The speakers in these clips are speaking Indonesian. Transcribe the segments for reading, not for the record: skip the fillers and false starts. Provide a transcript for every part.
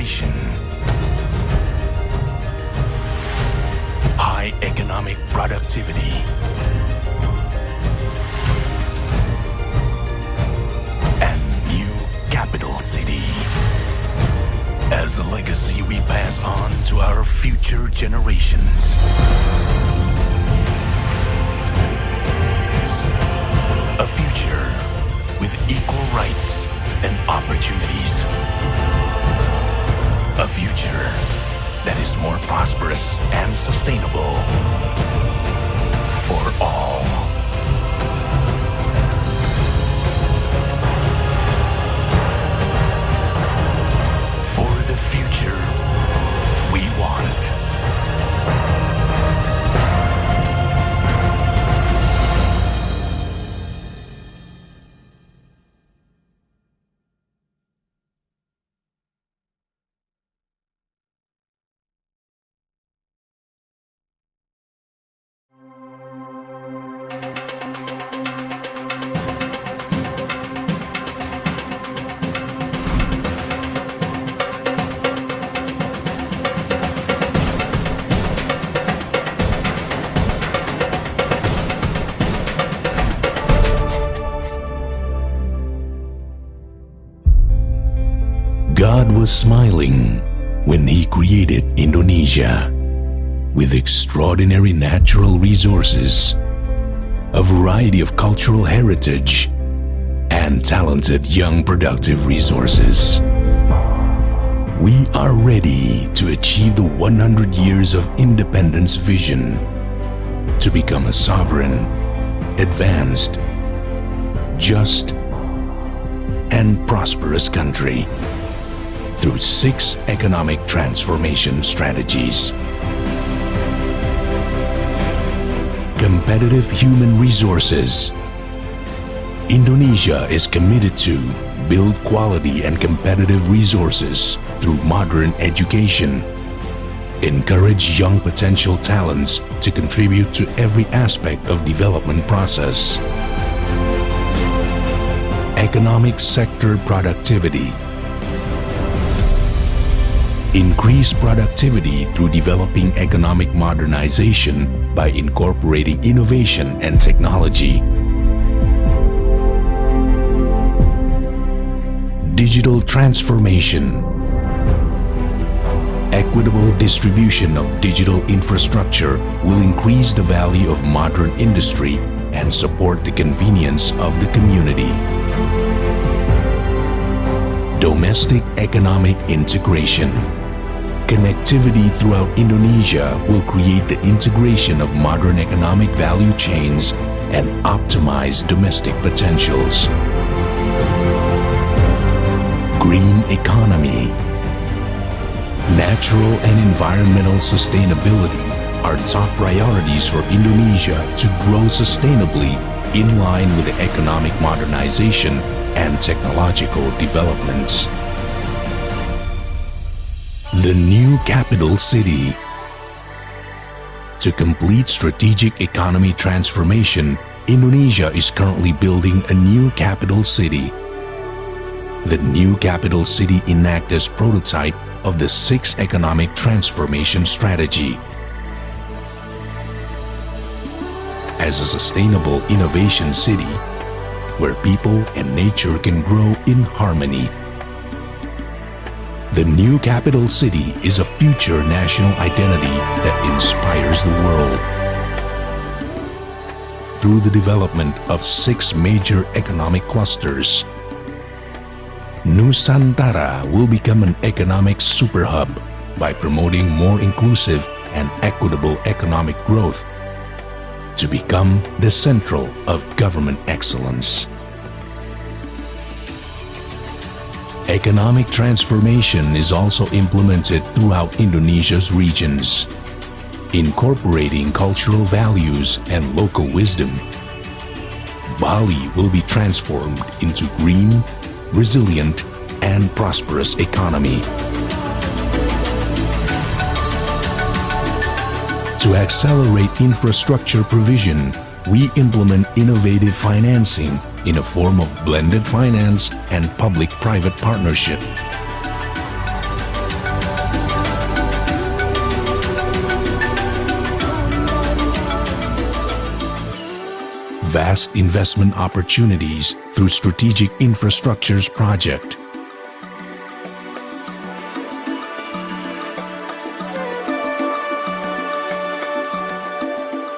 innovation, high economic productivity, and new capital city as a legacy we pass on to our future generations. A future with equal rights and opportunities. A future that is more prosperous and sustainable for all. For the future we want. God was smiling when He created Indonesia with extraordinary natural resources, a variety of cultural heritage, and talented young productive resources. We are ready to achieve the 100 years of independence vision to become a sovereign, advanced, just, and prosperous country through 6 economic transformation strategies. Competitive human resources. Indonesia is committed to build quality and competitive resources through modern education, encourage young potential talents to contribute to every aspect of development process. Economic sector productivity. Increase productivity through developing economic modernization by incorporating innovation and technology. Digital transformation. Equitable distribution of digital infrastructure will increase the value of modern industry and support the convenience of the community. Domestic economic integration. Connectivity throughout Indonesia will create the integration of modern economic value chains and optimize domestic potentials. Green economy. Natural and environmental sustainability are top priorities for Indonesia to grow sustainably in line with the economic modernization and technological developments. The new capital city. To complete strategic economy transformation, Indonesia is currently building a new capital city. The new capital city enacts as prototype of the 6 economic transformation strategy. As a sustainable innovation city, where people and nature can grow in harmony. The new capital city is a future national identity that inspires the world. Through the development of 6 major economic clusters, Nusantara will become an economic superhub by promoting more inclusive and equitable economic growth to become the central of government excellence. Economic transformation is also implemented throughout Indonesia's regions, incorporating cultural values and local wisdom. Bali will be transformed into green, resilient, and prosperous economy. To accelerate infrastructure provision, we implement innovative financing in a form of blended finance and public-private partnership. vast investment opportunities through strategic infrastructures project,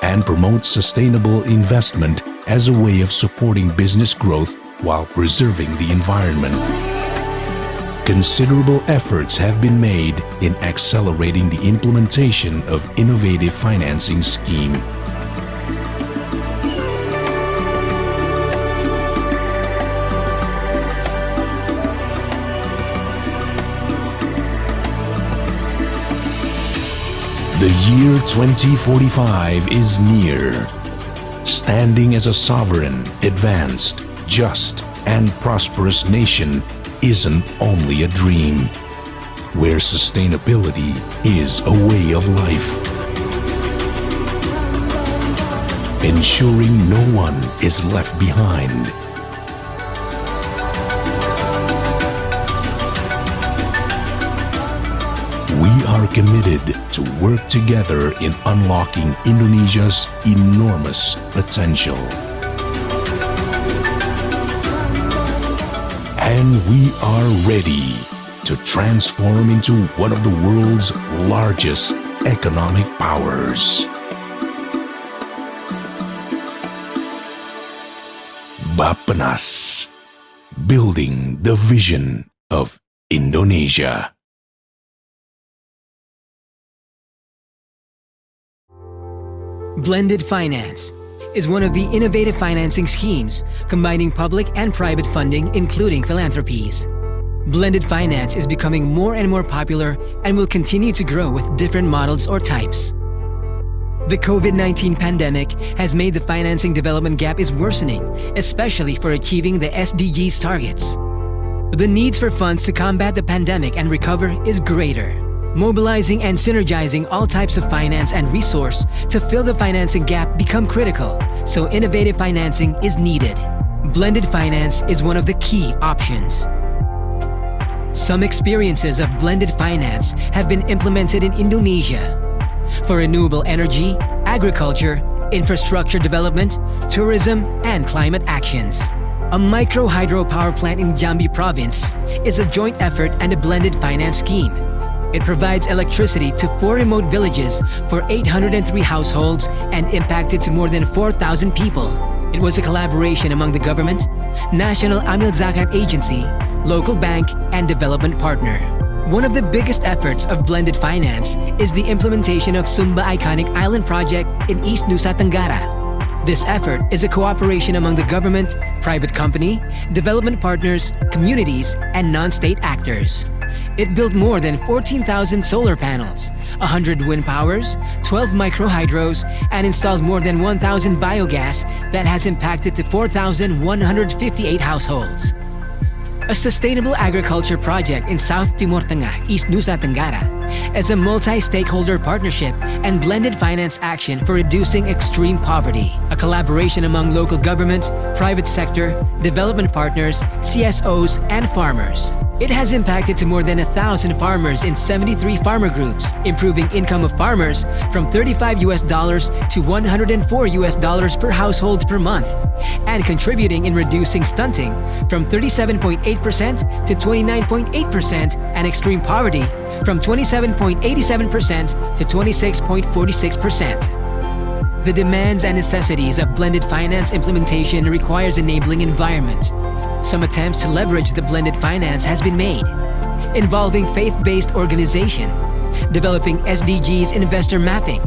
and promotes sustainable investment as a way of supporting business growth while preserving the environment. Considerable efforts have been made in accelerating the implementation of innovative financing scheme. The year 2045 is near. Standing as a sovereign, advanced, just, and prosperous nation isn't only a dream, where sustainability is a way of life. Ensuring no one is left behind. We are committed to work together in unlocking Indonesia's enormous potential. And we are ready to transform into one of the world's largest economic powers. Bappenas, building the vision of Indonesia. Blended Finance is one of the innovative financing schemes combining public and private funding, including philanthropies. Blended Finance is becoming more and more popular and will continue to grow with different models or types. The COVID-19 pandemic has made the financing development gap is worsening, especially for achieving the SDGs targets. The needs for funds to combat the pandemic and recover is greater. Mobilizing and synergizing all types of finance and resource to fill the financing gap become critical, so innovative financing is needed. Blended finance is one of the key options. Some experiences of blended finance have been implemented in Indonesia for renewable energy, agriculture, infrastructure development, tourism, and climate actions. A micro hydropower plant in Jambi province is a joint effort and a blended finance scheme. It provides electricity to 4 remote villages for 803 households and impacted to more than 4,000 people. It was a collaboration among the government, National Amil Zakat Agency, local bank, and development partner. One of the biggest efforts of blended finance is the implementation of Sumba Iconic Island Project in East Nusa Tenggara. This effort is a cooperation among the government, private company, development partners, communities, and non-state actors. It built more than 14,000 solar panels, 100 wind powers, 12 microhydros, and installed more than 1,000 biogas that has impacted to 4,158 households. A sustainable agriculture project in South Timur Tengah, East Nusa Tenggara, is a multi-stakeholder partnership and blended finance action for reducing extreme poverty. A collaboration among local government, private sector, development partners, CSOs, and farmers. It has impacted to more than 1,000 farmers in 73 farmer groups, improving income of farmers from $35 to $104 per household per month, and contributing in reducing stunting from 37.8% to 29.8% and extreme poverty from 27.87% to 26.46%. The demands and necessities of blended finance implementation requires enabling environment. Some attempts to leverage the blended finance has been made, involving faith-based organization, developing SDGs investor mapping,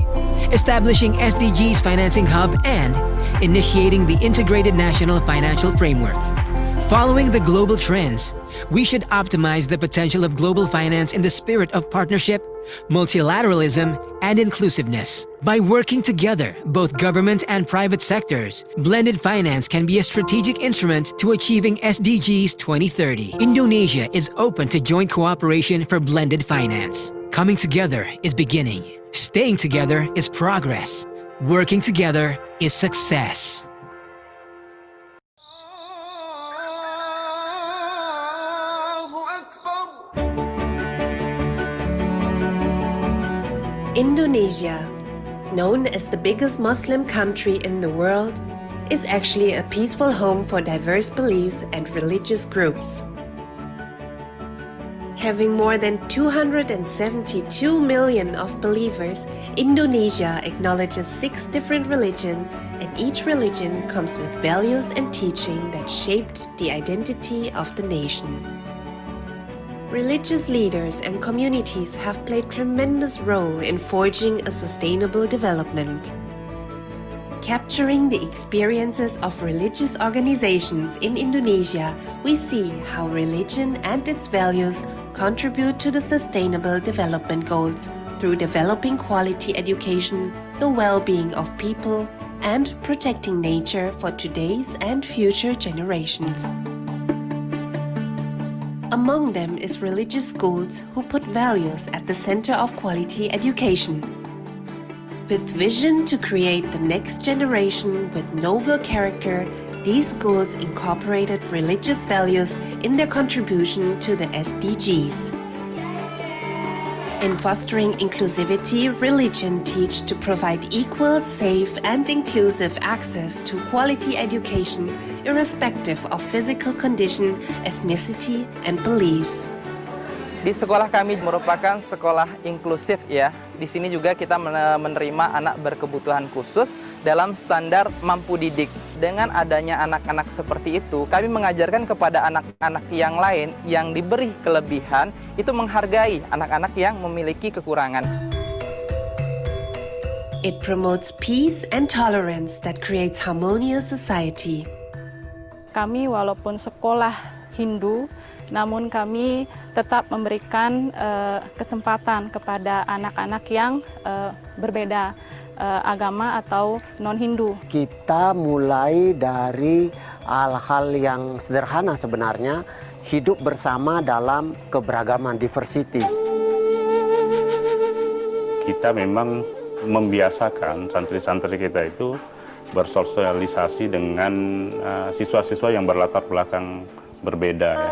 establishing SDGs financing hub, and initiating the integrated national financial framework. Following the global trends, we should optimize the potential of global finance in the spirit of partnership, multilateralism, and inclusiveness. By working together, both government and private sectors, blended finance can be a strategic instrument to achieving SDGs 2030. Indonesia is open to joint cooperation for blended finance. Coming together is beginning. Staying together is progress. Working together is success. Indonesia, known as the biggest Muslim country in the world, is actually a peaceful home for diverse beliefs and religious groups. Having more than 272 million of believers, Indonesia acknowledges 6 different religions, and each religion comes with values and teaching that shaped the identity of the nation. Religious leaders and communities have played tremendous role in forging a sustainable development. Capturing the experiences of religious organizations in Indonesia, we see how religion and its values contribute to the sustainable development goals through developing quality education, the well-being of people, and protecting nature for today's and future generations. Among them is religious schools who put values at the center of quality education. With vision to create the next generation with noble character, these schools incorporated religious values in their contribution to the SDGs. In fostering inclusivity, religion teach to provide equal, safe, and inclusive access to quality education, irrespective of physical condition, ethnicity, and beliefs. Di sekolah kami merupakan sekolah inklusif ya. Di sini juga kita menerima anak berkebutuhan khusus dalam standar mampu didik. Dengan adanya anak-anak seperti itu, kami mengajarkan kepada anak-anak yang lain yang diberi kelebihan itu menghargai anak-anak yang memiliki kekurangan. It promotes peace and tolerance that creates harmonious society. Kami walaupun sekolah Hindu, namun kami tetap memberikan kesempatan kepada anak-anak yang berbeda agama atau non-Hindu. Kita mulai dari hal-hal yang sederhana sebenarnya, hidup bersama dalam keberagaman, diversity. Kita memang membiasakan santri-santri kita itu bersosialisasi dengan siswa-siswa yang berlatar belakang berbeda ya.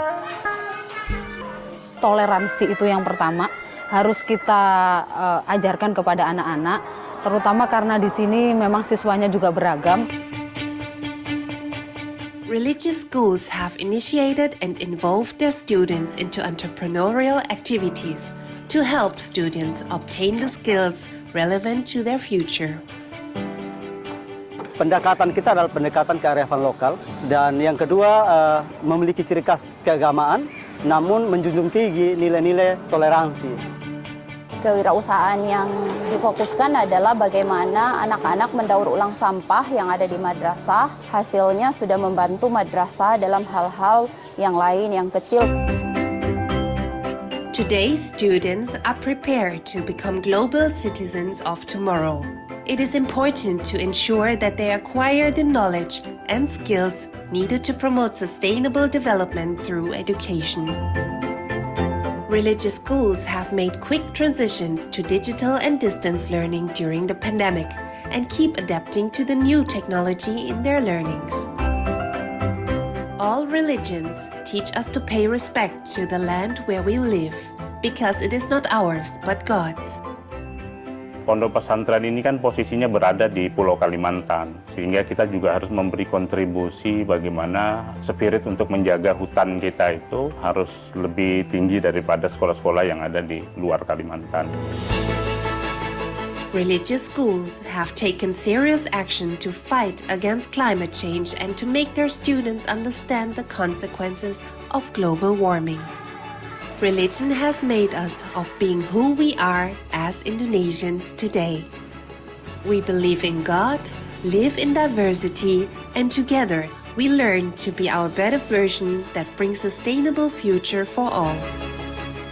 Toleransi itu yang pertama harus kita ajarkan kepada anak-anak, terutama karena di sini memang siswanya juga beragam. Religious schools have initiated and involved their students into entrepreneurial activities to help students obtain the skills relevant to their future. Pendekatan kita adalah pendekatan kearifan lokal, dan yang kedua memiliki ciri khas keagamaan, namun menjunjung tinggi nilai-nilai toleransi. Kewirausahaan yang difokuskan adalah bagaimana anak-anak mendaur ulang sampah yang ada di madrasah. Hasilnya sudah membantu madrasah dalam hal-hal yang lain yang kecil. Today's students are prepared to become global citizens of tomorrow. It is important to ensure that they acquire the knowledge and skills needed to promote sustainable development through education. Religious schools have made quick transitions to digital and distance learning during the pandemic and keep adapting to the new technology in their learnings. All religions teach us to pay respect to the land where we live, because it is not ours but God's. Pondok pesantren ini kan posisinya berada di Pulau Kalimantan, sehingga kita juga harus memberi kontribusi bagaimana spirit untuk menjaga hutan kita itu harus lebih tinggi daripada sekolah-sekolah yang ada di luar Kalimantan. Religious schools have taken serious action to fight against climate change and to make their students understand the consequences of global warming. Religion has made us of being who we are as Indonesians today. We believe in God, live in diversity, and together we learn to be our better version that brings sustainable future for all.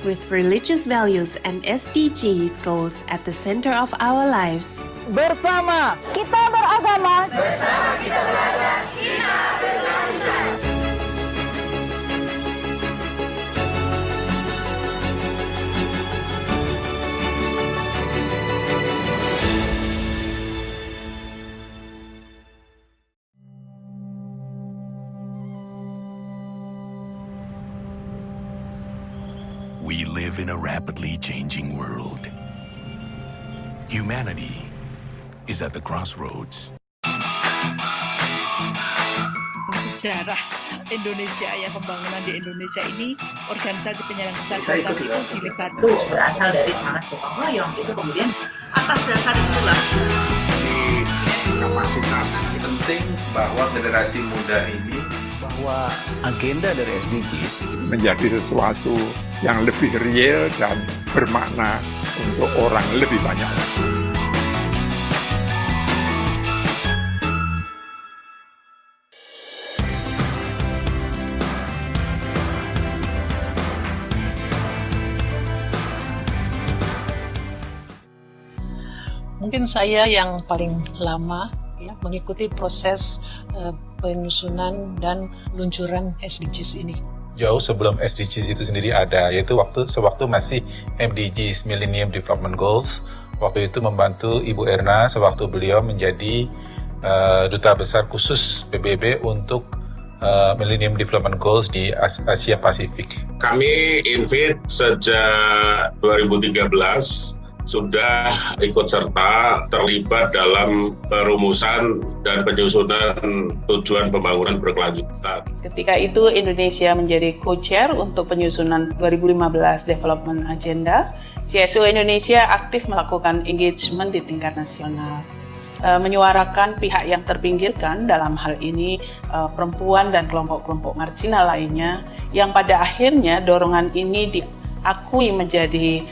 With religious values and SDGs goals at the center of our lives. Bersama Kita beragama, bersama kita belajar, kita berkelanjutan. We live in a rapidly changing world. Humanity is at the crossroads. sejarah Indonesia ya, pembangunan di Indonesia ini organisasi penyandang disabilitas itu dilibatkan. Itu berasal dari semangat gotong royong, itu kemudian atas dasar itulah kapasitas penting bahwa generasi muda ini, bahwa agenda dari SDGs menjadi sesuatu yang lebih real dan bermakna untuk orang lebih banyak. Mungkin saya yang paling lama ya mengikuti proses penyusunan dan peluncuran SDGs ini. Jauh sebelum SDGs itu sendiri ada, yaitu sewaktu masih MDGs, Millennium Development Goals. Waktu itu membantu Ibu Erna sewaktu beliau menjadi Duta Besar khusus PBB untuk Millennium Development Goals di Asia Pasifik. Kami invite sejak 2013 sudah ikut serta terlibat dalam perumusan dan penyusunan tujuan pembangunan berkelanjutan. Ketika itu Indonesia menjadi co-chair untuk penyusunan 2015 Development Agenda. CSO Indonesia aktif melakukan engagement di tingkat nasional, menyuarakan pihak yang terpinggirkan, dalam hal ini perempuan dan kelompok-kelompok marginal lainnya, yang pada akhirnya dorongan ini diakui menjadi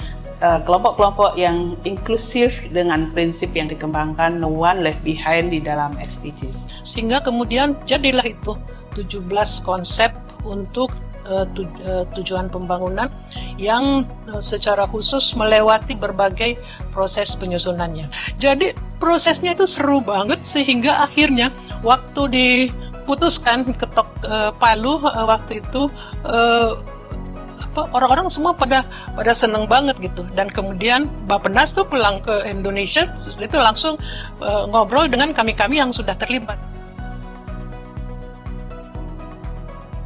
kelompok-kelompok yang inklusif dengan prinsip yang dikembangkan no one left behind di dalam SDGs. Sehingga kemudian jadilah itu 17 konsep untuk tujuan pembangunan yang secara khusus melewati berbagai proses penyusunannya. Jadi prosesnya itu seru banget sehingga akhirnya waktu diputuskan ketok palu waktu itu orang-orang semua pada seneng banget gitu, dan kemudian Bappenas tuh pulang ke Indonesia itu langsung ngobrol dengan kami-kami yang sudah terlibat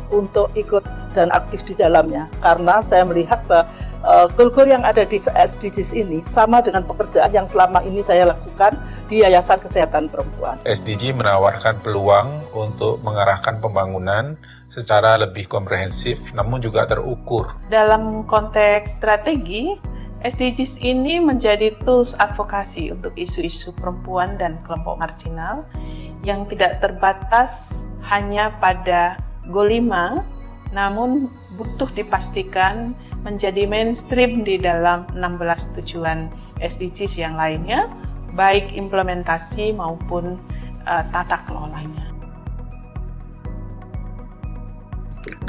untuk ikut dan aktif di dalamnya, karena saya melihat bahwa goal-goal yang ada di SDGs ini sama dengan pekerjaan yang selama ini saya lakukan di Yayasan Kesehatan Perempuan. SDG menawarkan peluang untuk mengarahkan pembangunan secara lebih komprehensif namun juga terukur. Dalam konteks strategi, SDGs ini menjadi tools advokasi untuk isu-isu perempuan dan kelompok marginal yang tidak terbatas hanya pada Goal 5, namun butuh dipastikan menjadi mainstream di dalam 16 tujuan SDGs yang lainnya, baik implementasi maupun tata kelolanya.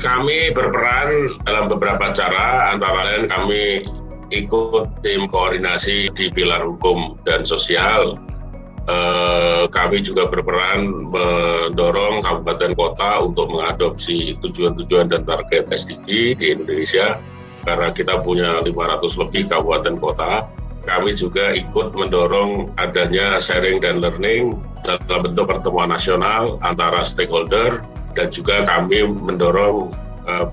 Kami berperan dalam beberapa cara, antara lain kami ikut tim koordinasi di pilar hukum dan sosial. Kami juga berperan mendorong kabupaten kota untuk mengadopsi tujuan-tujuan dan target SDG di Indonesia, karena kita punya 500 lebih kabupaten kota. Kami juga ikut mendorong adanya sharing dan learning dalam bentuk pertemuan nasional antara stakeholder, dan juga kami mendorong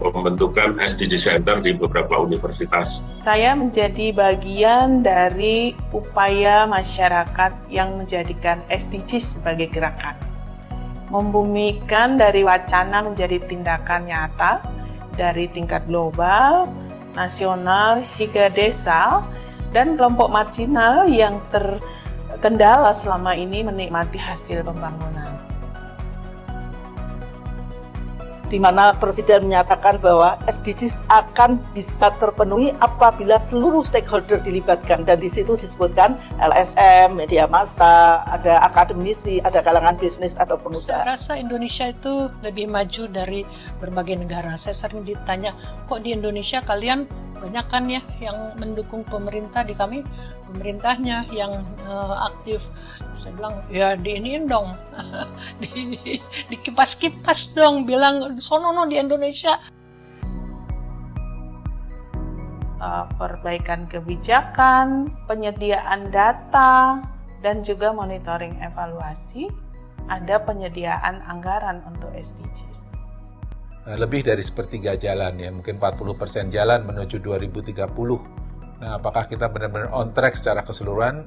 pembentukan SDG Center di beberapa universitas. Saya menjadi bagian dari upaya masyarakat yang menjadikan SDGs sebagai gerakan, membumikan dari wacana menjadi tindakan nyata dari tingkat global, nasional, hingga desa, dan kelompok marginal yang terkendala selama ini menikmati hasil pembangunan. Di mana Presiden menyatakan bahwa SDGs akan bisa terpenuhi apabila seluruh stakeholder dilibatkan, dan di situ disebutkan LSM, media massa, ada akademisi, ada kalangan bisnis atau pengusaha. Saya rasa Indonesia itu lebih maju dari berbagai negara. Saya sering ditanya, kok di Indonesia kalian banyak kan ya yang mendukung pemerintah, di kami pemerintahnya yang aktif. Saya bilang, ya diiniin dong, dikipas-kipas dong, bilang sono di Indonesia. Perbaikan kebijakan, penyediaan data, dan juga monitoring evaluasi, ada penyediaan anggaran untuk SDGs. Lebih dari sepertiga jalan ya, mungkin 40% jalan menuju 2030. Nah, apakah kita benar-benar on track secara keseluruhan?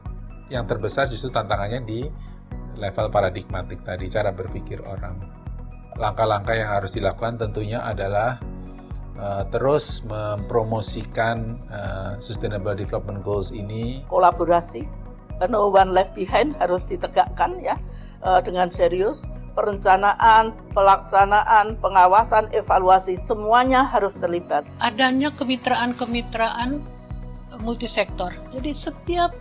Yang terbesar justru tantangannya di level paradigmatik tadi, cara berpikir orang. langkah-langkah yang harus dilakukan tentunya adalah terus mempromosikan Sustainable Development Goals ini. Kolaborasi, no one left behind harus ditegakkan ya dengan serius. Perencanaan, pelaksanaan, pengawasan, evaluasi, semuanya harus terlibat. Adanya kemitraan-kemitraan multisektor. Jadi setiap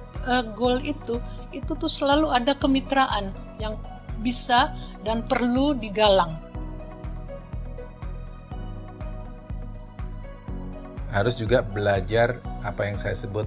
goal itu tuh selalu ada kemitraan yang bisa dan perlu digalang. Harus juga belajar apa yang saya sebut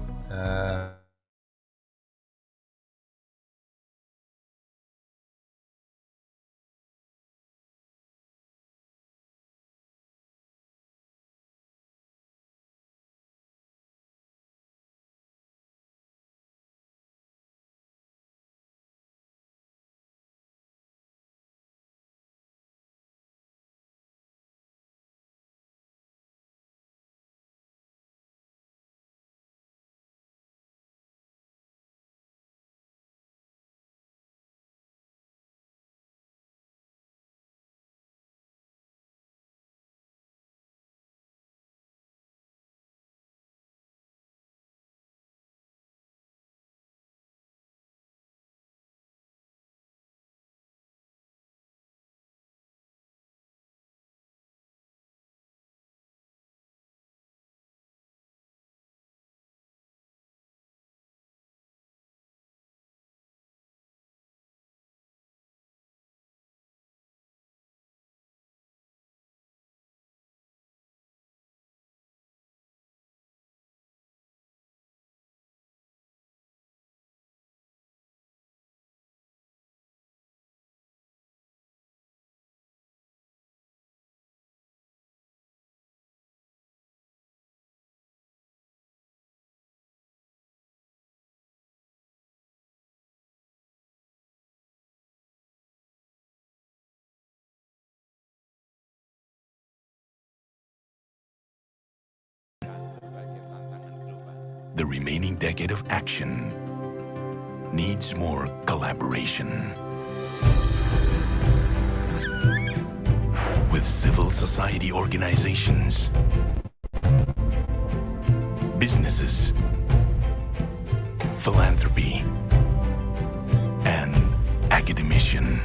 the remaining decade of action needs more collaboration. With civil society organizations, businesses, philanthropy, and academician.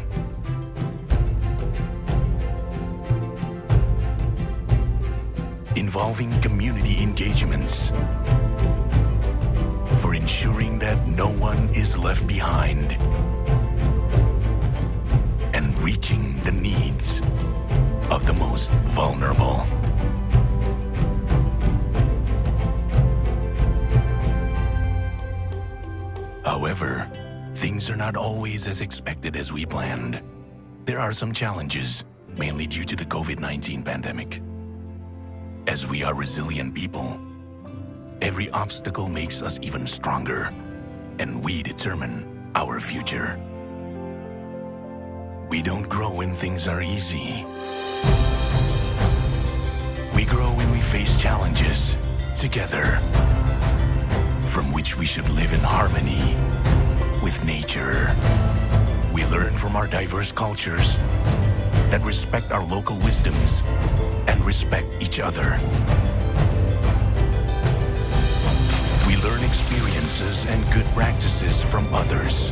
Involving community engagements for ensuring that no one is left behind and reaching the needs of the most vulnerable. However, things are not always as expected as we planned. There are some challenges, mainly due to the COVID-19 pandemic. As we are resilient people, every obstacle makes us even stronger, and we determine our future. We don't grow when things are easy. We grow when we face challenges together, from which we should live in harmony with nature. We learn from our diverse cultures that respect our local wisdoms and respect each other. We learn experiences and good practices from others.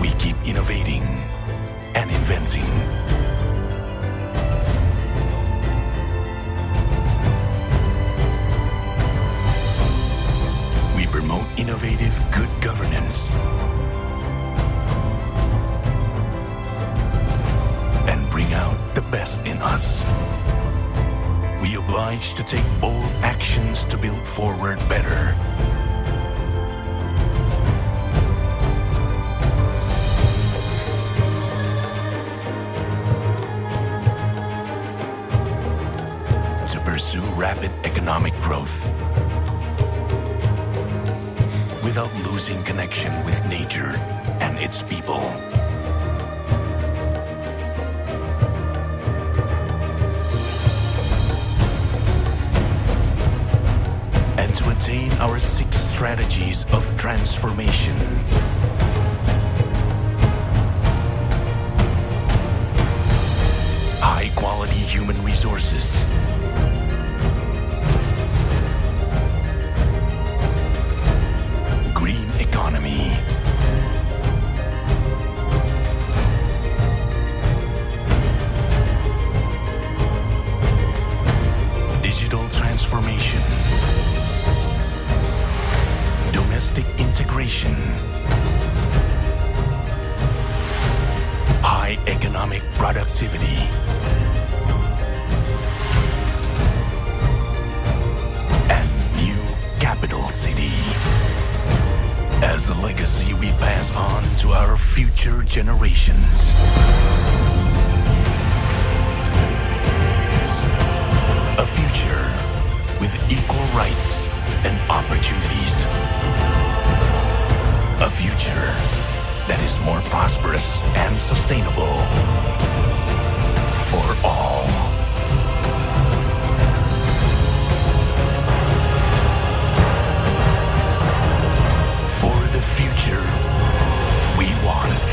We keep innovating and inventing. We promote innovative good governance and bring out the best in us. We oblige to take bold actions to build forward better. To pursue rapid economic growth without losing connection with nature and its people. And to attain our 6 strategies of transformation. High-quality human resources. Green economy. Digital transformation. Domestic integration. High economic productivity. And new capital city. As a legacy we pass on to our future generations. A future with equal rights and opportunities. A future that is more prosperous and sustainable for all. For the future we want.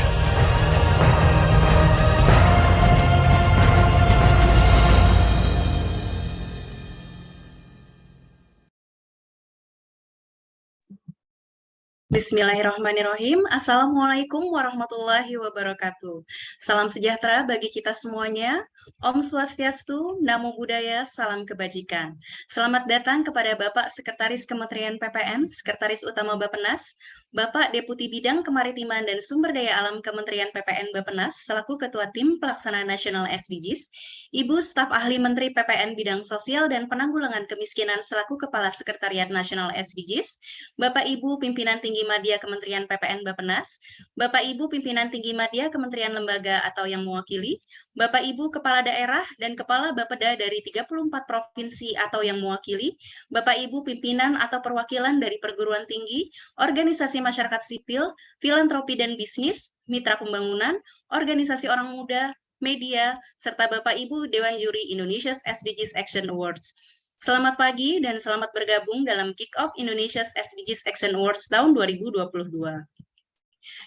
Bismillahirrahmanirrahim. Assalamualaikum warahmatullahi wabarakatuh. Salam sejahtera bagi kita semuanya. Om Swastiastu, Namo Buddhaya, Salam Kebajikan. Selamat datang kepada Bapak Sekretaris Kementerian PPN, Sekretaris Utama Bappenas, Bapak Deputi Bidang Kemaritiman dan Sumber Daya Alam Kementerian PPN Bappenas, selaku Ketua Tim Pelaksana Nasional SDGs, Ibu Staf Ahli Menteri PPN Bidang Sosial dan Penanggulangan Kemiskinan selaku Kepala Sekretariat Nasional SDGs, Bapak Ibu Pimpinan Tinggi Madya Kementerian PPN Bappenas, Bapak Ibu Pimpinan Tinggi Madya Kementerian Lembaga atau yang mewakili, Bapak Ibu Kepala Daerah dan Kepala Bapeda dari 34 provinsi atau yang mewakili, Bapak Ibu Pimpinan atau perwakilan dari perguruan tinggi, organisasi masyarakat sipil, filantropi dan bisnis, mitra pembangunan, organisasi orang muda, media, serta Bapak Ibu Dewan Juri Indonesia's SDGs Action Awards. Selamat pagi dan selamat bergabung dalam Kick-Off Indonesia's SDGs Action Awards tahun 2022.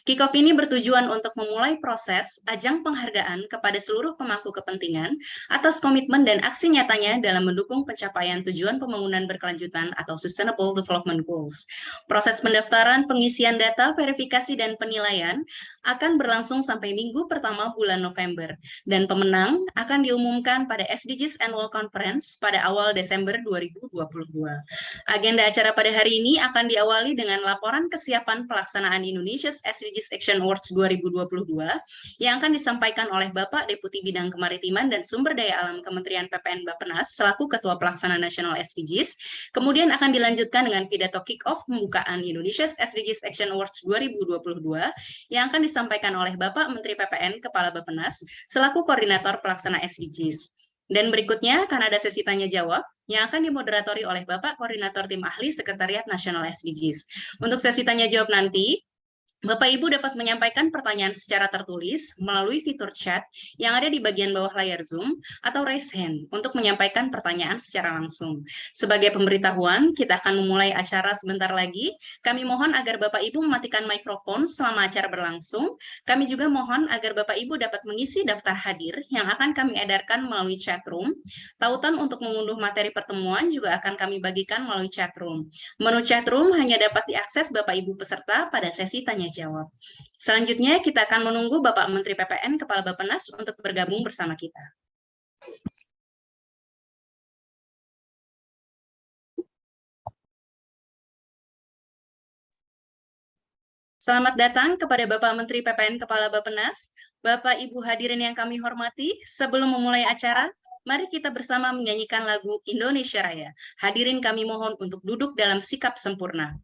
Kick-Off ini bertujuan untuk memulai proses ajang penghargaan kepada seluruh pemangku kepentingan atas komitmen dan aksi nyatanya dalam mendukung pencapaian tujuan pembangunan berkelanjutan atau Sustainable Development Goals. Proses pendaftaran, pengisian data, verifikasi, dan penilaian akan berlangsung sampai minggu pertama bulan November, dan pemenang akan diumumkan pada SDGs Annual Conference pada awal Desember 2022. Agenda acara pada hari ini akan diawali dengan laporan kesiapan pelaksanaan Indonesia's SDGs Action Awards 2022 yang akan disampaikan oleh Bapak Deputi Bidang Kemaritiman dan Sumber Daya Alam Kementerian PPN Bappenas selaku Ketua Pelaksana Nasional SDGs. Kemudian akan dilanjutkan dengan pidato kick-off pembukaan Indonesia's SDGs Action Awards 2022 yang akan disampaikan oleh Bapak Menteri PPN Kepala Bappenas selaku Koordinator Pelaksana SDGs. Dan berikutnya akan ada sesi tanya-jawab yang akan dimoderatori oleh Bapak Koordinator Tim Ahli Sekretariat Nasional SDGs. Untuk sesi tanya-jawab nanti, Bapak Ibu dapat menyampaikan pertanyaan secara tertulis melalui fitur chat yang ada di bagian bawah layar Zoom atau raise hand untuk menyampaikan pertanyaan secara langsung. Sebagai pemberitahuan, kita akan memulai acara sebentar lagi. Kami mohon agar Bapak Ibu mematikan mikrofon selama acara berlangsung. Kami juga mohon agar Bapak Ibu dapat mengisi daftar hadir yang akan kami edarkan melalui chat room. Tautan untuk mengunduh materi pertemuan juga akan kami bagikan melalui chat room. Menu chat room hanya dapat diakses Bapak Ibu peserta pada sesi tanya jawab. Selanjutnya kita akan menunggu Bapak Menteri PPN Kepala Bappenas untuk bergabung bersama kita. Selamat datang kepada Bapak Menteri PPN Kepala Bappenas. Bapak Ibu hadirin yang kami hormati, sebelum memulai acara, mari kita bersama menyanyikan lagu Indonesia Raya. Hadirin kami mohon untuk duduk dalam sikap sempurna.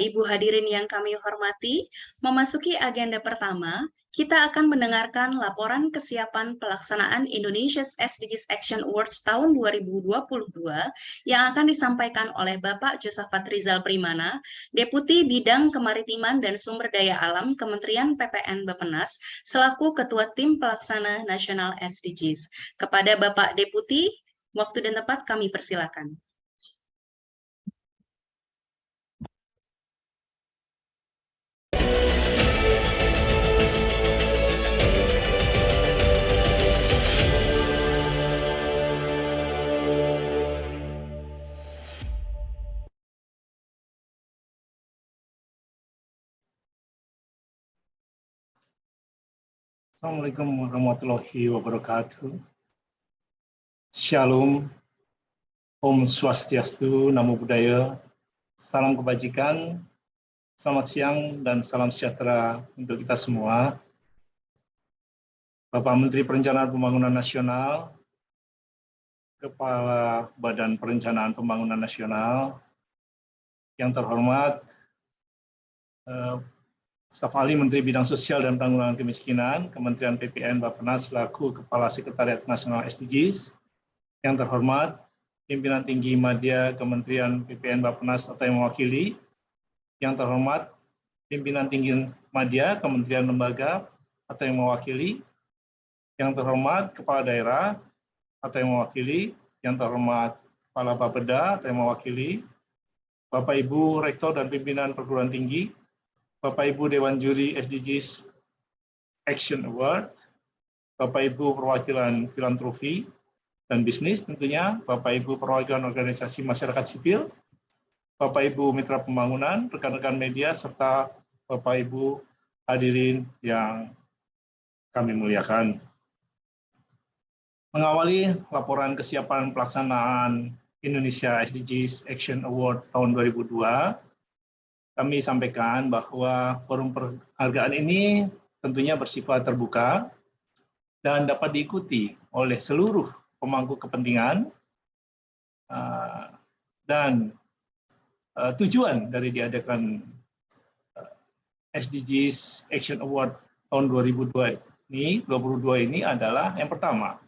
Ibu hadirin yang kami hormati, memasuki agenda pertama, kita akan mendengarkan laporan kesiapan pelaksanaan Indonesia's SDGs Action Awards tahun 2022 yang akan disampaikan oleh Bapak Josafat Rizal Primana, Deputi Bidang Kemaritiman dan Sumber Daya Alam Kementerian PPN Bappenas, selaku Ketua Tim Pelaksana Nasional SDGs. Kepada Bapak Deputi, waktu dan tempat kami persilakan. Assalamualaikum warahmatullahi wabarakatuh. Shalom, Om Swastiastu, Namo Buddhaya, salam kebajikan, selamat siang dan salam sejahtera untuk kita semua. Bapak Menteri Perencanaan Pembangunan Nasional, Kepala Badan Perencanaan Pembangunan Nasional, yang terhormat Staf Ahli Menteri Bidang Sosial dan Penanggulangan Kemiskinan, Kementerian PPN Bappenas selaku Kepala Sekretariat Nasional SDGs, yang terhormat Pimpinan Tinggi Madya Kementerian PPN Bappenas atau yang mewakili, yang terhormat Pimpinan Tinggi Madya Kementerian Lembaga atau yang mewakili, yang terhormat Kepala Daerah atau yang mewakili, yang terhormat Kepala Bapeda atau yang mewakili, Bapak Ibu Rektor dan Pimpinan Perguruan Tinggi, Bapak Ibu Dewan Juri SDGs Action Award, Bapak Ibu perwakilan filantropi dan bisnis tentunya, Bapak Ibu perwakilan organisasi masyarakat sipil, Bapak Ibu mitra pembangunan, rekan-rekan media, serta Bapak Ibu hadirin yang kami muliakan. Mengawali laporan kesiapan pelaksanaan Indonesia SDGs Action Award tahun 2002, kami sampaikan bahwa forum penghargaan ini tentunya bersifat terbuka dan dapat diikuti oleh seluruh pemangku kepentingan, dan tujuan dari diadakan SDGs Action Award tahun 2022 ini adalah yang pertama,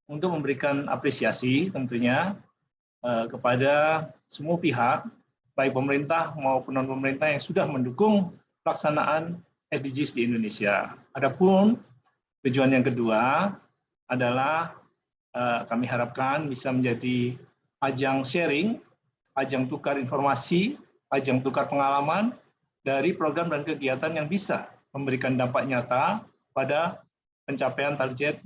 untuk memberikan apresiasi tentunya kepada semua pihak, baik pemerintah maupun non-pemerintah yang sudah mendukung pelaksanaan SDGs di Indonesia. Adapun tujuan yang kedua adalah kami harapkan bisa menjadi ajang sharing, ajang tukar informasi, ajang tukar pengalaman dari program dan kegiatan yang bisa memberikan dampak nyata pada pencapaian target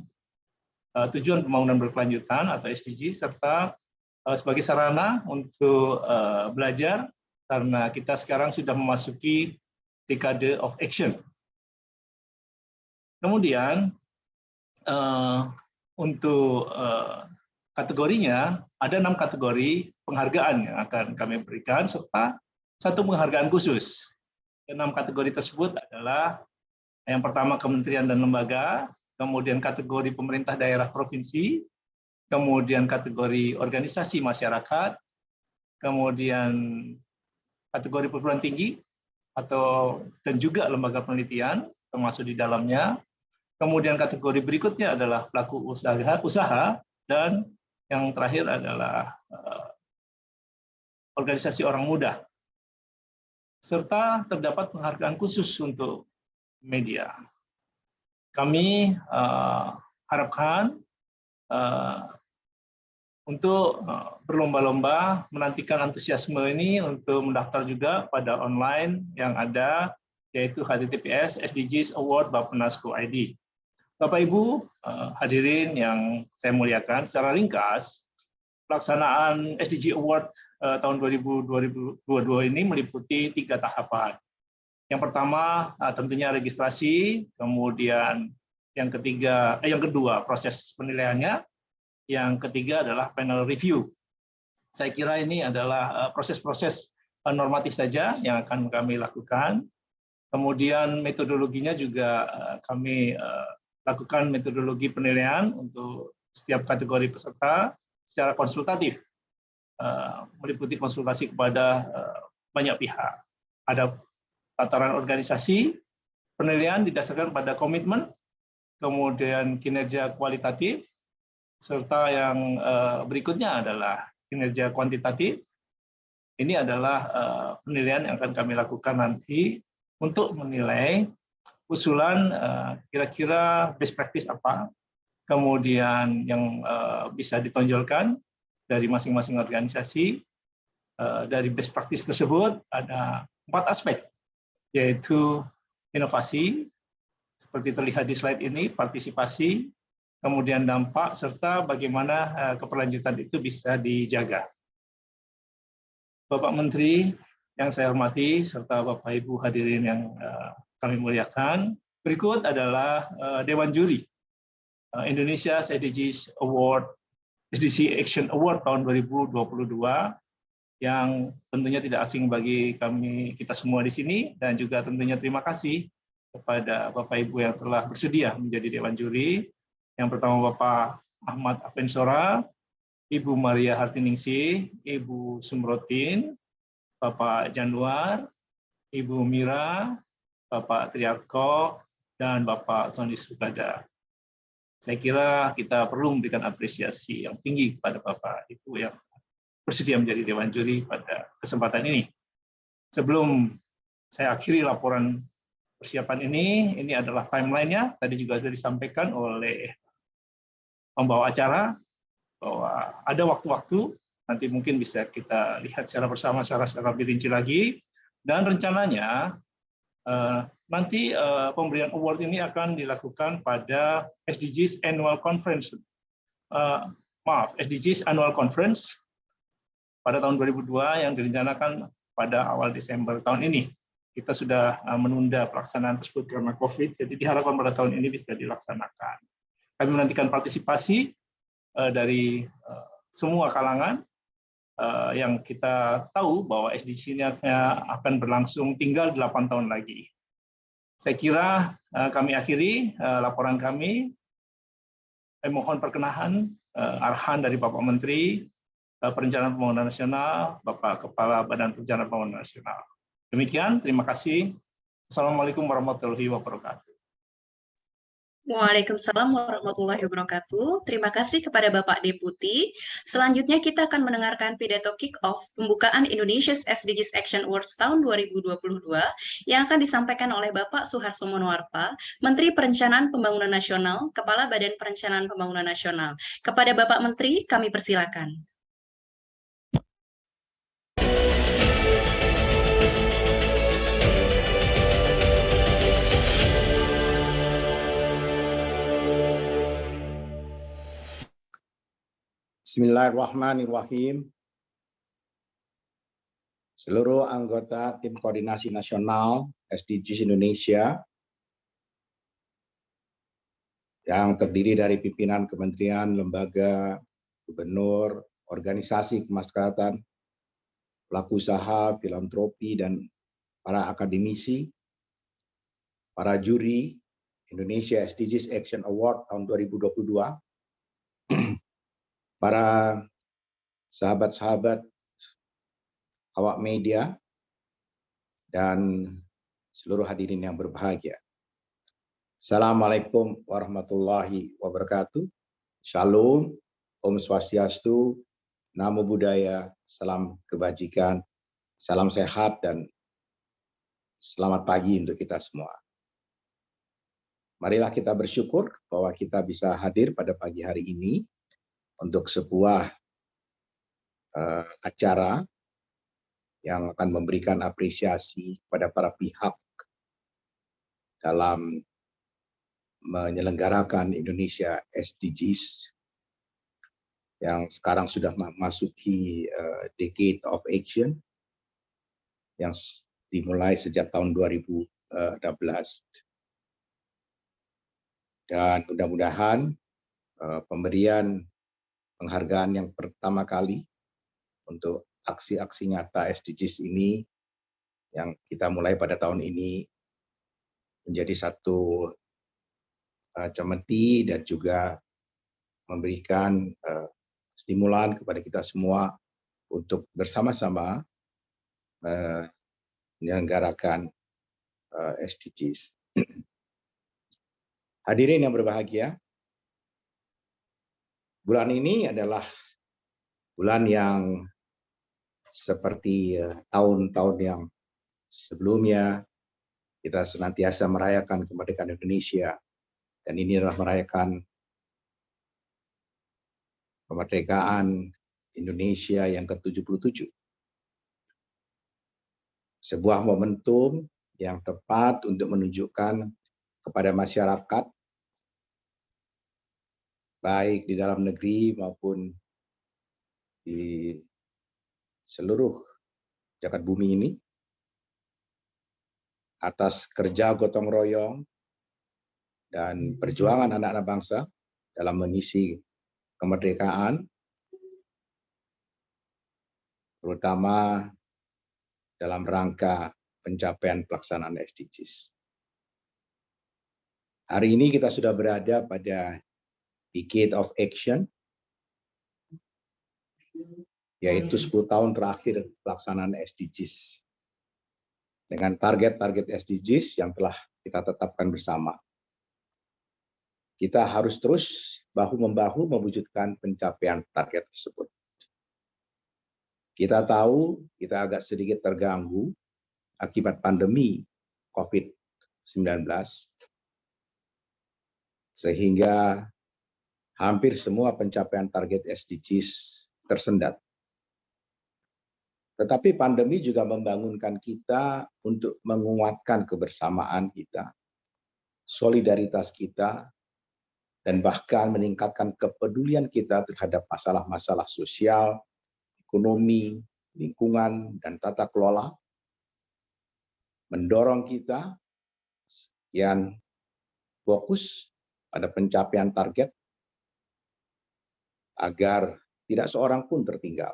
tujuan pembangunan berkelanjutan atau SDG, serta sebagai sarana untuk belajar, karena kita sekarang sudah memasuki dekade of action. Kemudian untuk kategorinya ada 6 kategori penghargaan yang akan kami berikan, serta 1 penghargaan khusus. 6 kategori tersebut adalah yang pertama kementerian dan lembaga, kemudian kategori pemerintah daerah provinsi, kemudian kategori organisasi masyarakat, kemudian kategori perguruan tinggi dan juga lembaga penelitian termasuk di dalamnya. Kemudian kategori berikutnya adalah pelaku usaha, dan yang terakhir adalah organisasi orang muda. Serta terdapat penghargaan khusus untuk media. Kami harapkan untuk berlomba-lomba menantikan antusiasme ini untuk mendaftar juga pada online yang ada, yaitu https://sdgsaward.bappenas.go.id. Bapak Ibu hadirin yang saya muliakan, secara ringkas pelaksanaan SDG Award tahun 2022 ini meliputi 3 tahapan. Yang pertama tentunya registrasi, kemudian yang kedua proses penilaiannya, yang ketiga adalah panel review. Saya kira ini adalah proses-proses normatif saja yang akan kami lakukan. Kemudian metodologinya juga kami lakukan metodologi penilaian untuk setiap kategori peserta secara konsultatif, meliputi konsultasi kepada banyak pihak. Ada tataran organisasi, penilaian didasarkan pada komitmen, kemudian kinerja kualitatif, serta yang berikutnya adalah kinerja kuantitatif. Ini adalah penilaian yang akan kami lakukan nanti untuk menilai usulan kira-kira best practice apa, kemudian yang bisa ditonjolkan dari masing-masing organisasi. Dari best practice tersebut ada 4 aspek, yaitu inovasi, seperti terlihat di slide ini, partisipasi, kemudian dampak, serta bagaimana keberlanjutan itu bisa dijaga. Bapak Menteri yang saya hormati, serta Bapak Ibu hadirin yang kami muliakan, berikut adalah Dewan Juri Indonesia SDGs Award, SDG Action Award tahun 2022, yang tentunya tidak asing bagi kita semua di sini, dan juga tentunya terima kasih kepada Bapak Ibu yang telah bersedia menjadi Dewan Juri. Yang pertama Bapak Ahmad Afensora, Ibu Maria Hartiningsih, Ibu Sumrotin, Bapak Januar, Ibu Mira, Bapak Triarko, dan Bapak Sony Sukada. Saya kira kita perlu memberikan apresiasi yang tinggi kepada Bapak Ibu yang bersedia menjadi Dewan Juri pada kesempatan ini. Sebelum saya akhiri laporan persiapan ini adalah timeline-nya, tadi juga sudah disampaikan oleh pembawa acara, bahwa ada waktu-waktu, nanti mungkin bisa kita lihat secara bersama secara rinci lagi, dan rencananya nanti pemberian award ini akan dilakukan pada SDGs Annual Conference, SDGs Annual Conference pada tahun 2002 yang direncanakan pada awal Desember tahun ini. Kita sudah menunda pelaksanaan tersebut karena COVID, jadi diharapkan pada tahun ini bisa dilaksanakan. Kami menantikan partisipasi dari semua kalangan, yang kita tahu bahwa SDG ini akan berlangsung tinggal 8 tahun lagi. Saya kira kami akhiri laporan kami. Saya mohon perkenahan arahan dari Bapak Menteri Perencanaan Pembangunan Nasional, Bapak Kepala Badan Perencanaan Pembangunan Nasional. Demikian, terima kasih. Assalamualaikum warahmatullahi wabarakatuh. Waalaikumsalam warahmatullahi wabarakatuh. Terima kasih kepada Bapak Deputi. Selanjutnya kita akan mendengarkan pidato kick-off pembukaan Indonesia's SDGs Action Awards tahun 2022 yang akan disampaikan oleh Bapak Suharto Monoarfa, Menteri Perencanaan Pembangunan Nasional, Kepala Badan Perencanaan Pembangunan Nasional. Kepada Bapak Menteri, kami persilakan. Bismillahirrahmanirrahim. Seluruh anggota Tim Koordinasi Nasional SDGs Indonesia yang terdiri dari pimpinan kementerian, lembaga, gubernur, organisasi kemasyarakatan, pelaku usaha, filantropi, dan para akademisi, para juri Indonesia SDGs Action Award tahun 2022, para sahabat-sahabat awak media, dan seluruh hadirin yang berbahagia. Assalamualaikum warahmatullahi wabarakatuh. Shalom, Om Swastiastu, Namo Buddhaya, salam kebajikan, salam sehat, dan selamat pagi untuk kita semua. Marilah kita bersyukur bahwa kita bisa hadir pada pagi hari ini untuk sebuah acara yang akan memberikan apresiasi kepada para pihak dalam menyelenggarakan Indonesia SDGs yang sekarang sudah memasuki Decade of Action yang dimulai sejak tahun 2016. Dan mudah-mudahan pemberian penghargaan yang pertama kali untuk aksi-aksi nyata SDGs ini yang kita mulai pada tahun ini menjadi satu cemeti dan juga memberikan stimulan kepada kita semua untuk bersama-sama menyelenggarakan SDGs. Hadirin yang berbahagia, bulan ini adalah bulan yang seperti tahun-tahun yang sebelumnya, kita senantiasa merayakan kemerdekaan Indonesia, dan ini adalah merayakan kemerdekaan Indonesia yang ke-77. Sebuah momentum yang tepat untuk menunjukkan kepada masyarakat, baik di dalam negeri maupun di seluruh jagat bumi ini, atas kerja gotong royong dan perjuangan anak-anak bangsa dalam mengisi kemerdekaan, terutama dalam rangka pencapaian pelaksanaan SDGs. Hari ini kita sudah berada pada Decade of Action, yaitu 10 tahun terakhir pelaksanaan SDGs. Dengan target-target SDGs yang telah kita tetapkan bersama. Kita harus terus bahu-membahu mewujudkan pencapaian target tersebut. Kita tahu kita agak sedikit terganggu akibat pandemi COVID-19, sehingga hampir semua pencapaian target SDGs tersendat. Tetapi pandemi juga membangunkan kita untuk menguatkan kebersamaan kita, solidaritas kita, dan bahkan meningkatkan kepedulian kita terhadap masalah-masalah sosial, ekonomi, lingkungan, dan tata kelola, mendorong kita sekian fokus pada pencapaian target agar tidak seorang pun tertinggal,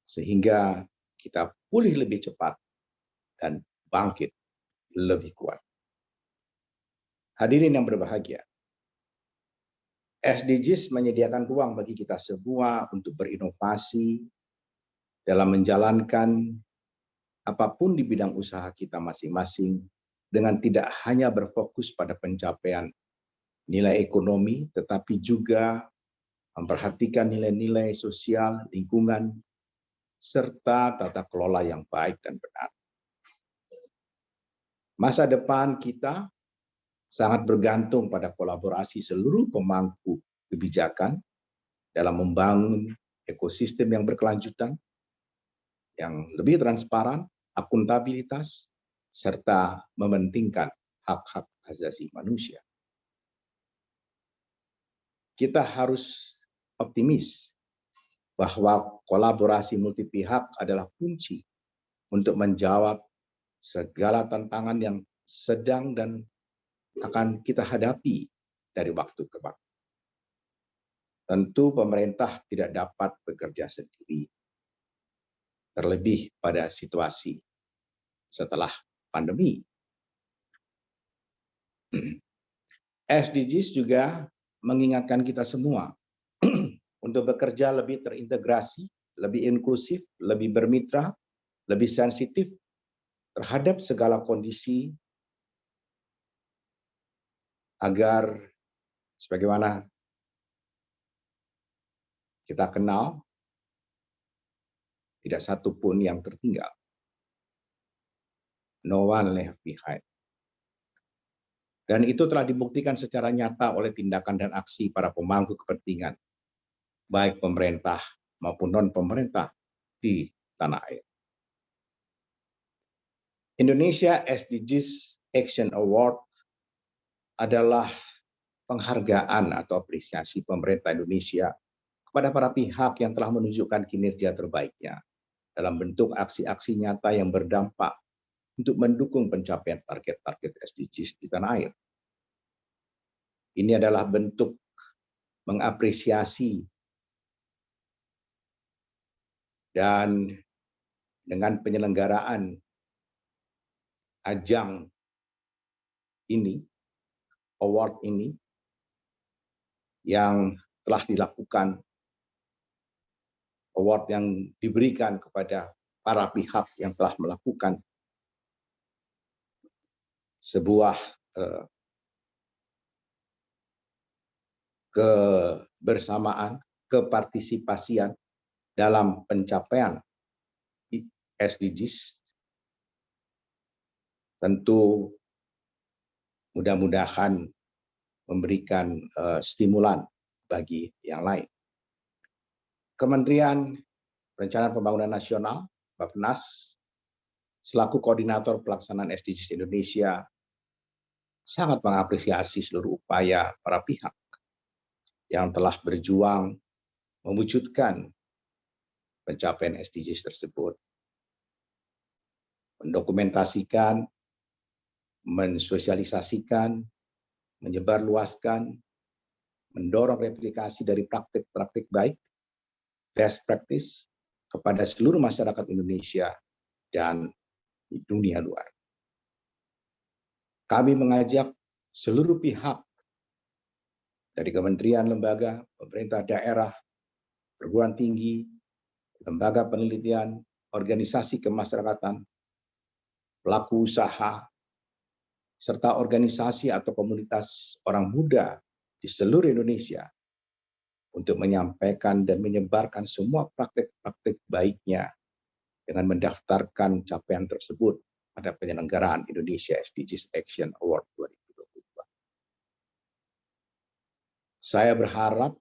sehingga kita pulih lebih cepat dan bangkit lebih kuat. Hadirin yang berbahagia, SDGs menyediakan ruang bagi kita semua untuk berinovasi dalam menjalankan apapun di bidang usaha kita masing-masing, dengan tidak hanya berfokus pada pencapaian nilai ekonomi, tetapi juga memperhatikan nilai-nilai sosial, lingkungan, serta tata kelola yang baik dan benar. Masa depan kita sangat bergantung pada kolaborasi seluruh pemangku kebijakan dalam membangun ekosistem yang berkelanjutan, yang lebih transparan, akuntabilitas, serta mementingkan hak-hak asasi manusia. Kita harus optimis bahwa kolaborasi multi pihak adalah kunci untuk menjawab segala tantangan yang sedang dan akan kita hadapi dari waktu ke waktu. Tentu pemerintah tidak dapat bekerja sendiri, terlebih pada situasi setelah pandemi. SDGs juga mengingatkan kita semua untuk bekerja lebih terintegrasi, lebih inklusif, lebih bermitra, lebih sensitif terhadap segala kondisi, agar sebagaimana kita kenal, tidak satu pun yang tertinggal. No one left behind. Dan itu telah dibuktikan secara nyata oleh tindakan dan aksi para pemangku kepentingan, baik pemerintah maupun non-pemerintah di tanah air. Indonesia SDGs Action Award adalah penghargaan atau apresiasi pemerintah Indonesia kepada para pihak yang telah menunjukkan kinerja terbaiknya dalam bentuk aksi-aksi nyata yang berdampak untuk mendukung pencapaian target-target SDGs di tanah air. Ini adalah bentuk mengapresiasi dan dengan penyelenggaraan ajang ini, award ini, yang telah dilakukan, award yang diberikan kepada para pihak yang telah melakukan sebuah kebersamaan, kepartisipasian dalam pencapaian SDGs. Tentu mudah-mudahan memberikan stimulan bagi yang lain. Kementerian Perencanaan Pembangunan Nasional, Bappenas, selaku koordinator pelaksanaan SDGs Indonesia, sangat mengapresiasi seluruh upaya para pihak yang telah berjuang mewujudkan pencapaian SDGs tersebut, mendokumentasikan, mensosialisasikan, menyebarluaskan, mendorong replikasi dari praktik-praktik baik, best practice kepada seluruh masyarakat Indonesia dan di dunia luar. Kami mengajak seluruh pihak dari kementerian, lembaga, pemerintah daerah, perguruan tinggi, lembaga penelitian, organisasi kemasyarakatan, pelaku usaha, serta organisasi atau komunitas orang muda di seluruh Indonesia untuk menyampaikan dan menyebarkan semua praktik-praktik baiknya dengan mendaftarkan capaian tersebut pada penyelenggaraan Indonesia SDGs Action Award 2022. Saya berharap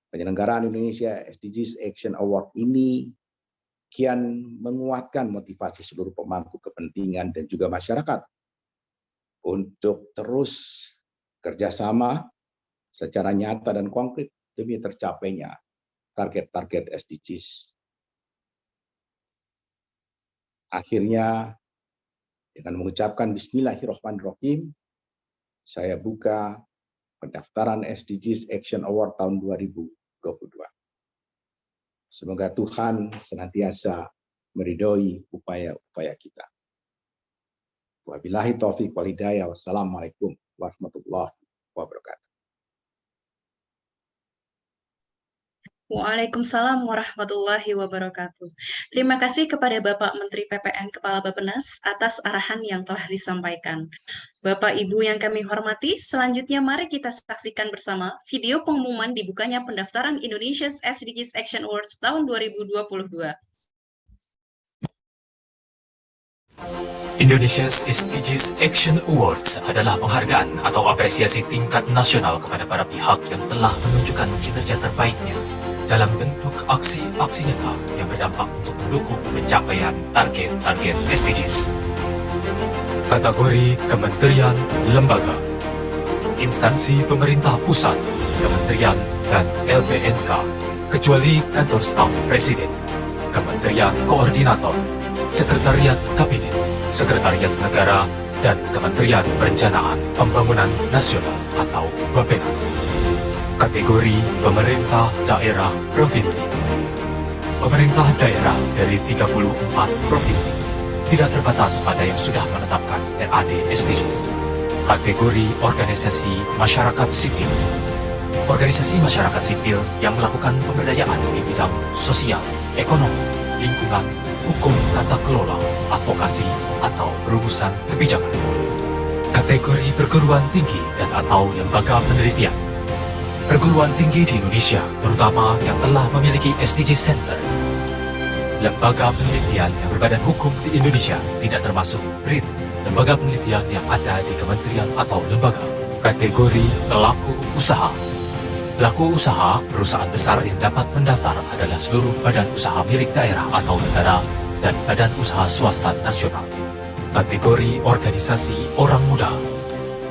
penyelenggaraan Indonesia SDGs Action Award ini kian menguatkan motivasi seluruh pemangku kepentingan dan juga masyarakat untuk terus kerjasama secara nyata dan konkret demi tercapainya target-target SDGs. Akhirnya, dengan mengucapkan Bismillahirrahmanirrahim, saya buka pendaftaran SDGs Action Award tahun 2022. Semoga Tuhan senantiasa meridhoi upaya-upaya kita. Wabillahi taufiq wal hidayah. Wassalamualaikum warahmatullahi wabarakatuh. Waalaikumsalam warahmatullahi wabarakatuh. Terima kasih kepada Bapak Menteri PPN Kepala Bappenas atas arahan yang telah disampaikan. Bapak Ibu yang kami hormati, selanjutnya mari kita saksikan bersama video pengumuman dibukanya pendaftaran Indonesia's SDGs Action Awards tahun 2022. Indonesia's SDGs Action Awards adalah penghargaan atau apresiasi tingkat nasional kepada para pihak yang telah menunjukkan kinerja terbaiknya dalam bentuk aksi-aksi nyata yang berdampak untuk mendukung pencapaian target-target SDGs. Kategori Kementerian Lembaga, Instansi Pemerintah Pusat, Kementerian dan LPNK, kecuali Kantor Staf Presiden, Kementerian Koordinator, Sekretariat Kabinet, Sekretariat Negara, dan Kementerian Perencanaan Pembangunan Nasional atau Bappenas. Kategori Pemerintah Daerah Provinsi, Pemerintah daerah dari 34 provinsi, tidak terbatas pada yang sudah menetapkan RAD SDGs. Kategori Organisasi Masyarakat Sipil, organisasi masyarakat sipil yang melakukan pemberdayaan di bidang sosial, ekonomi, lingkungan, hukum tata kelola, advokasi, atau perumusan kebijakan. Kategori perguruan tinggi dan atau lembaga penelitian, perguruan tinggi di Indonesia, terutama yang telah memiliki SDG Center. Lembaga penelitian yang berbadan hukum di Indonesia tidak termasuk BRIN, lembaga penelitian yang ada di kementerian atau lembaga. Kategori pelaku usaha. Pelaku usaha, perusahaan besar yang dapat mendaftar adalah seluruh badan usaha milik daerah atau negara dan badan usaha swasta nasional. Kategori organisasi orang muda.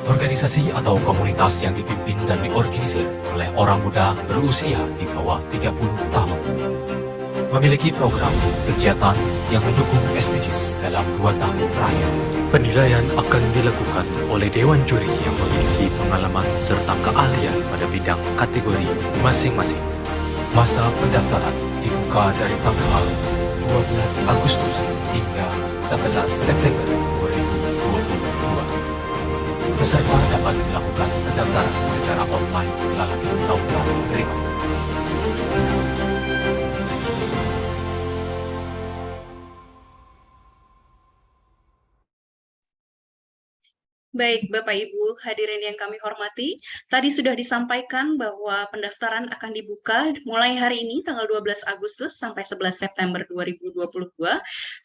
Organisasi atau komunitas yang dipimpin dan diorganisir oleh orang muda berusia di bawah 30 tahun. Memiliki program kegiatan yang mendukung SDGs dalam 2 tahun terakhir. Penilaian akan dilakukan oleh Dewan Juri yang memiliki pengalaman serta keahlian pada bidang kategori masing-masing. Masa pendaftaran dibuka dari tanggal 12 Agustus hingga 11 September 2022. Peserta dapat melakukan pendaftaran secara online melalui laman berikut. Baik, Bapak Ibu hadirin yang kami hormati, tadi sudah disampaikan bahwa pendaftaran akan dibuka mulai hari ini tanggal 12 Agustus sampai 11 September 2022.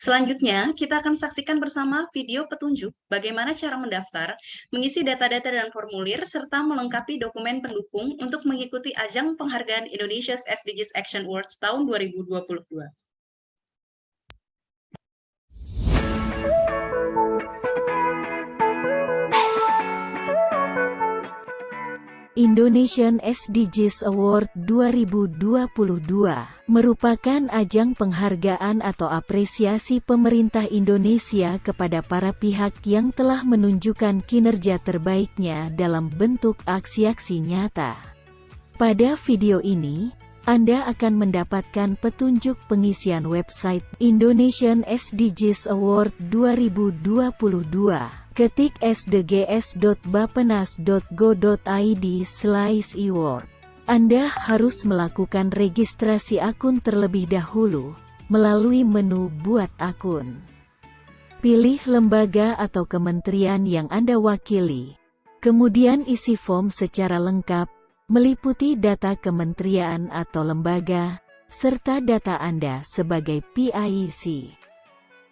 Selanjutnya, kita akan saksikan bersama video petunjuk bagaimana cara mendaftar, mengisi data-data dan formulir, serta melengkapi dokumen pendukung untuk mengikuti ajang penghargaan Indonesia's SDGs Action Awards tahun 2022. Indonesian SDGs Award 2022 merupakan ajang penghargaan atau apresiasi pemerintah Indonesia kepada para pihak yang telah menunjukkan kinerja terbaiknya dalam bentuk aksi-aksi nyata. Pada video ini, Anda akan mendapatkan petunjuk pengisian website Indonesian SDGs Award 2022. Ketik sdgs.bappenas.go.id/award. Anda harus melakukan registrasi akun terlebih dahulu melalui menu Buat Akun. Pilih lembaga atau kementerian yang Anda wakili. Kemudian isi form secara lengkap, meliputi data kementerian atau lembaga, serta data Anda sebagai PIC.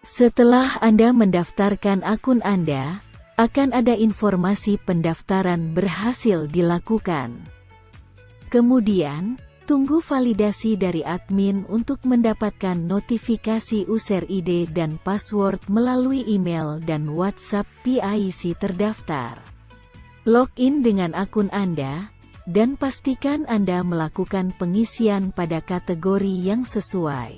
Setelah Anda mendaftarkan akun Anda, akan ada informasi pendaftaran berhasil dilakukan. Kemudian, tunggu validasi dari admin untuk mendapatkan notifikasi user ID dan password melalui email dan WhatsApp PIC terdaftar. Login dengan akun Anda, dan pastikan Anda melakukan pengisian pada kategori yang sesuai.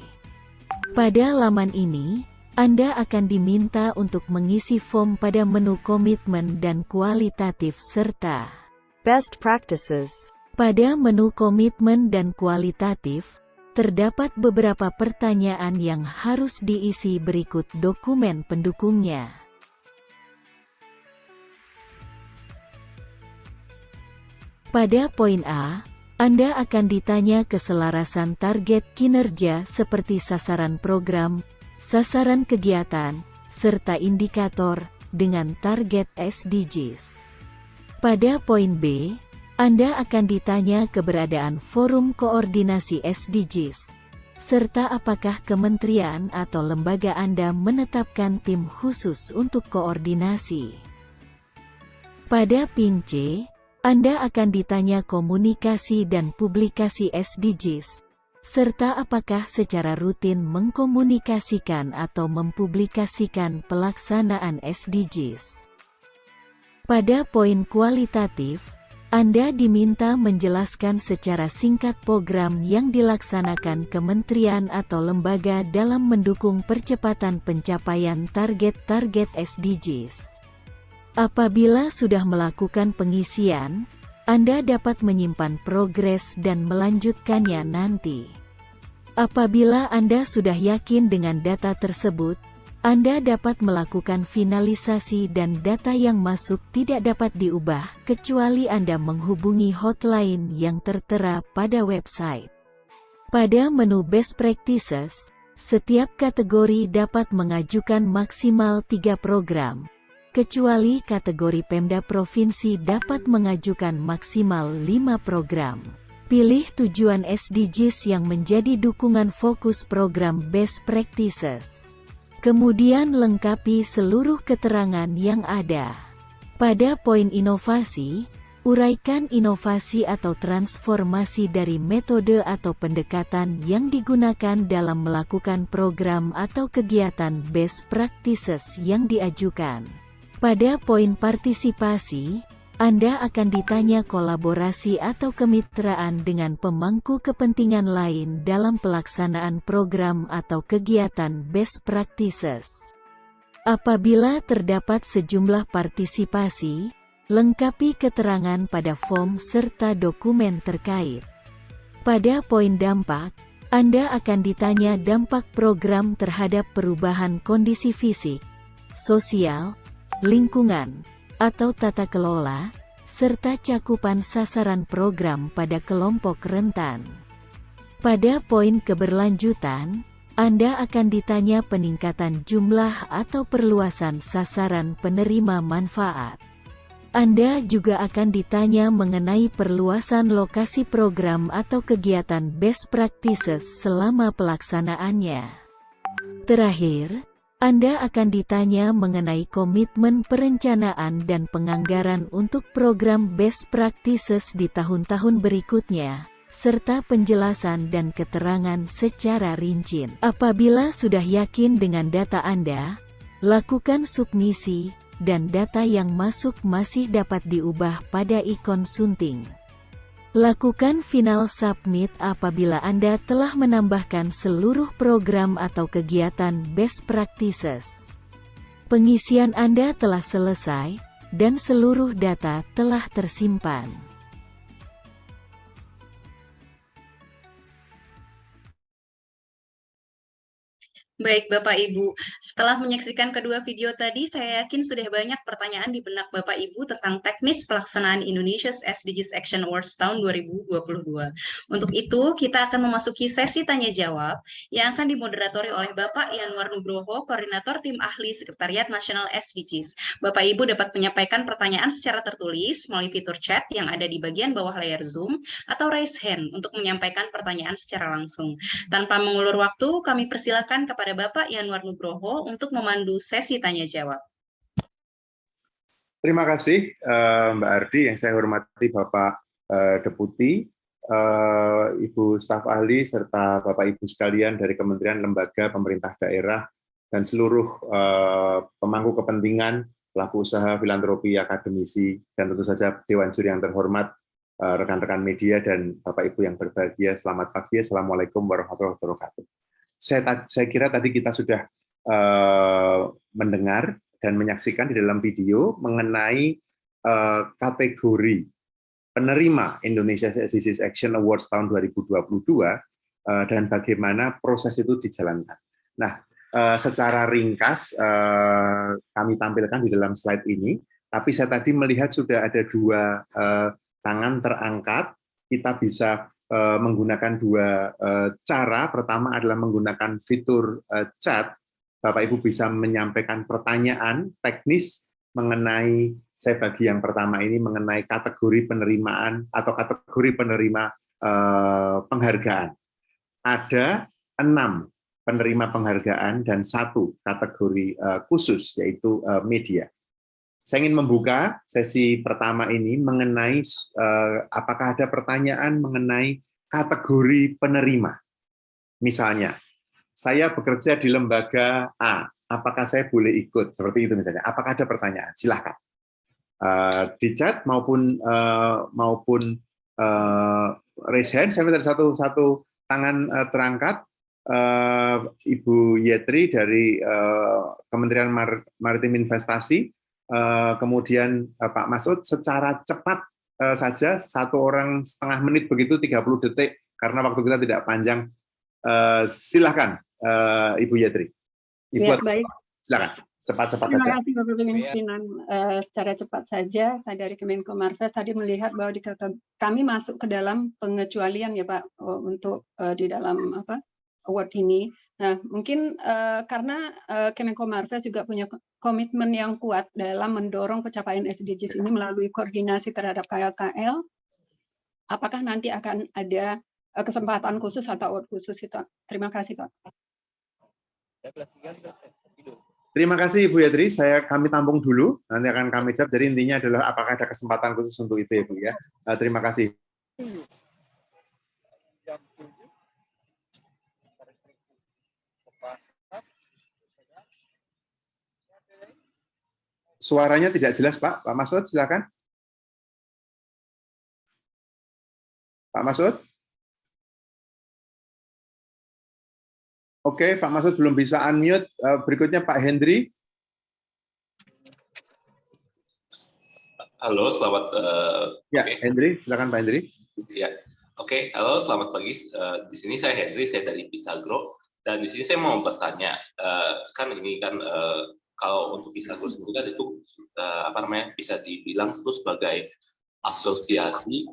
Pada laman ini, Anda akan diminta untuk mengisi form pada menu komitmen dan kualitatif serta Best Practices. Pada menu komitmen dan kualitatif, terdapat beberapa pertanyaan yang harus diisi berikut dokumen pendukungnya. Pada poin A, Anda akan ditanya keselarasan target kinerja seperti sasaran program, sasaran kegiatan, serta indikator dengan target SDGs. Pada poin B, Anda akan ditanya keberadaan forum koordinasi SDGs, serta apakah kementerian atau lembaga Anda menetapkan tim khusus untuk koordinasi. Pada pin C, Anda akan ditanya komunikasi dan publikasi SDGs, serta apakah secara rutin mengkomunikasikan atau mempublikasikan pelaksanaan SDGs. Pada poin kualitatif, Anda diminta menjelaskan secara singkat program yang dilaksanakan kementerian atau lembaga dalam mendukung percepatan pencapaian target-target SDGs. Apabila sudah melakukan pengisian, Anda dapat menyimpan progres dan melanjutkannya nanti. Apabila Anda sudah yakin dengan data tersebut, Anda dapat melakukan finalisasi dan data yang masuk tidak dapat diubah kecuali Anda menghubungi hotline yang tertera pada website. Pada menu Best Practices, setiap kategori dapat mengajukan maksimal 3 program, kecuali kategori Pemda Provinsi dapat mengajukan maksimal 5 program. Pilih tujuan SDGs yang menjadi dukungan fokus program Best Practices. Kemudian lengkapi seluruh keterangan yang ada. Pada poin inovasi, uraikan inovasi atau transformasi dari metode atau pendekatan yang digunakan dalam melakukan program atau kegiatan Best Practices yang diajukan. Pada poin partisipasi, Anda akan ditanya kolaborasi atau kemitraan dengan pemangku kepentingan lain dalam pelaksanaan program atau kegiatan Best Practices. Apabila terdapat sejumlah partisipasi, lengkapi keterangan pada form serta dokumen terkait. Pada poin dampak, Anda akan ditanya dampak program terhadap perubahan kondisi fisik, sosial, lingkungan, atau tata kelola, serta cakupan sasaran program pada kelompok rentan. Pada poin keberlanjutan, Anda akan ditanya peningkatan jumlah atau perluasan sasaran penerima manfaat. Anda juga akan ditanya mengenai perluasan lokasi program atau kegiatan best practices selama pelaksanaannya. Terakhir, Anda akan ditanya mengenai komitmen perencanaan dan penganggaran untuk program best practices di tahun-tahun berikutnya, serta penjelasan dan keterangan secara rinci. Apabila sudah yakin dengan data Anda, lakukan submisi, dan data yang masuk masih dapat diubah pada ikon sunting. Lakukan final submit apabila Anda telah menambahkan seluruh program atau kegiatan best practices. Pengisian Anda telah selesai, dan seluruh data telah tersimpan. Baik Bapak Ibu, setelah menyaksikan kedua video tadi, saya yakin sudah banyak pertanyaan di benak Bapak Ibu tentang teknis pelaksanaan Indonesia's SDGs Action Awards tahun 2022. Untuk itu, kita akan memasuki sesi tanya-jawab yang akan dimoderatori oleh Bapak Yanwar Nugroho, Koordinator Tim Ahli Sekretariat Nasional SDGs. Bapak Ibu dapat menyampaikan pertanyaan secara tertulis melalui fitur chat yang ada di bagian bawah layar Zoom atau raise hand untuk menyampaikan pertanyaan secara langsung. Tanpa mengulur waktu, kami persilakan kepada Bapak Yanwar Nugroho untuk memandu sesi tanya-jawab. Terima kasih Mbak Ardi, yang saya hormati Bapak Deputi, Ibu staf ahli, serta Bapak Ibu sekalian dari Kementerian Lembaga Pemerintah Daerah, dan seluruh pemangku kepentingan, pelaku usaha, filantropi, akademisi, dan tentu saja Dewan Juri yang terhormat, rekan-rekan media, dan Bapak Ibu yang berbahagia. Selamat pagi, Assalamualaikum warahmatullahi wabarakatuh. Saya kira tadi kita sudah mendengar dan menyaksikan di dalam video mengenai kategori penerima Indonesia SDGs Action Awards tahun 2022 dan bagaimana proses itu dijalankan. Nah, secara ringkas kami tampilkan di dalam slide ini, tapi saya tadi melihat sudah ada dua tangan terangkat. Kita bisa menggunakan dua cara. Pertama adalah menggunakan fitur chat. Bapak Ibu bisa menyampaikan pertanyaan teknis mengenai, saya bagi yang pertama ini mengenai kategori penerimaan atau kategori penerima penghargaan. Ada 6 penerima penghargaan dan 1 kategori khusus, yaitu media. Saya ingin membuka sesi pertama ini mengenai apakah ada pertanyaan mengenai kategori penerima. Misalnya, saya bekerja di lembaga A, apakah saya boleh ikut? Seperti itu misalnya. Apakah ada pertanyaan? Silahkan. Di chat maupun raise hand, saya minta satu tangan terangkat. Ibu Yetri dari Kementerian Maritim Investasi, kemudian Pak Masud, secara cepat saja, 1 orang setengah menit begitu, 30 detik, karena waktu kita tidak panjang. Silakan Ibu Yetri. Ibu, ya, baik. Silakan, cepat-cepat saja. Terima kasih Bapak Pimpinan. Secara cepat saja, saya dari Kemenko Marves tadi melihat bahwa kami masuk ke dalam pengecualian ya Pak, untuk di dalam award ini. Nah, mungkin karena Kemenko Marves juga punya komitmen yang kuat dalam mendorong pencapaian SDGs ini melalui koordinasi terhadap KL-KL, apakah nanti akan ada kesempatan khusus atau award khusus itu? Terima kasih, Pak. Terima kasih Ibu Yetri, kami tampung dulu, nanti akan kami jawab. Jadi intinya adalah apakah ada kesempatan khusus untuk itu ya Bu ya. Terima kasih. Suaranya tidak jelas, Pak. Pak Masud, silakan. Pak Masud? Oke, Pak Masud belum bisa unmute. Berikutnya Pak Hendri. Halo, selamat. Ya, Hendri, silakan Pak Hendri. Ya, oke. Halo, selamat pagi. Di sini saya Hendri, saya dari Pisagro. Dan di sini saya mau bertanya, kan ini kan kalau untuk Pisagro sendiri kan itu bisa dibilang itu sebagai asosiasi,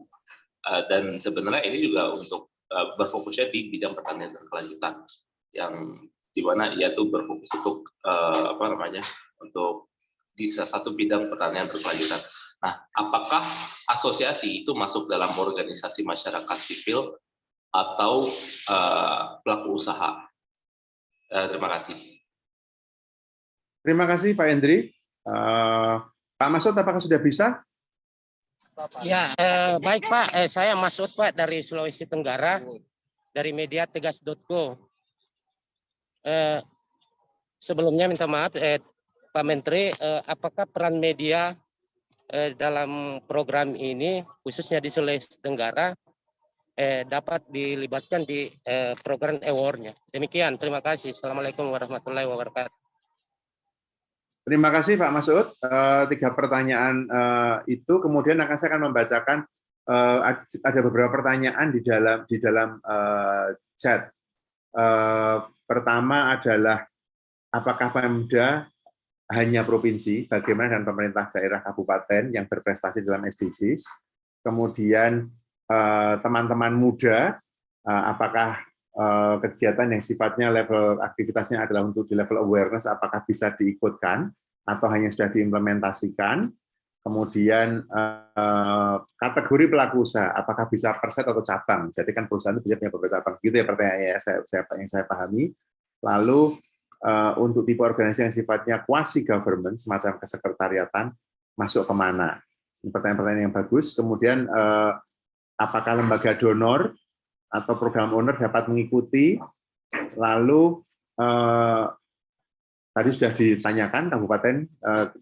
dan sebenarnya ini juga untuk berfokusnya di bidang pertanian berkelanjutan, yang dimana ia tuh berfokus untuk untuk di salah satu bidang pertanian berkelanjutan. Nah, apakah asosiasi itu masuk dalam organisasi masyarakat sipil atau pelaku usaha? Terima kasih. Terima kasih Pak Hendri. Pak Masud, apakah sudah bisa? Ya, baik Pak. Saya Masud Pak dari Sulawesi Tenggara, dari media tegas.co. Sebelumnya minta maaf, Pak Menteri, apakah peran media dalam program ini, khususnya di Sulawesi Tenggara, dapat dilibatkan di program award-nya? Demikian, terima kasih. Assalamualaikum warahmatullahi wabarakatuh. Terima kasih Pak Masud. 3 pertanyaan itu, kemudian saya akan membacakan ada beberapa pertanyaan di dalam chat. Pertama adalah apakah Pemda hanya provinsi, bagaimana dengan pemerintah daerah kabupaten yang berprestasi dalam SDGs. Kemudian teman-teman muda, apakah kegiatan yang sifatnya level aktivitasnya adalah untuk di level awareness, apakah bisa diikutkan atau hanya sudah diimplementasikan. Kemudian kategori pelaku usaha, apakah bisa per set atau cabang? Jadi kan perusahaan itu bisa punya beberapa cabang. Gitu ya pertanyaannya yang saya pahami. Lalu untuk tipe organisasi yang sifatnya quasi government, semacam kesekretariatan, masuk kemana? Pertanyaan-pertanyaan yang bagus. Kemudian apakah lembaga donor atau program owner dapat mengikuti? Lalu tadi sudah ditanyakan kabupaten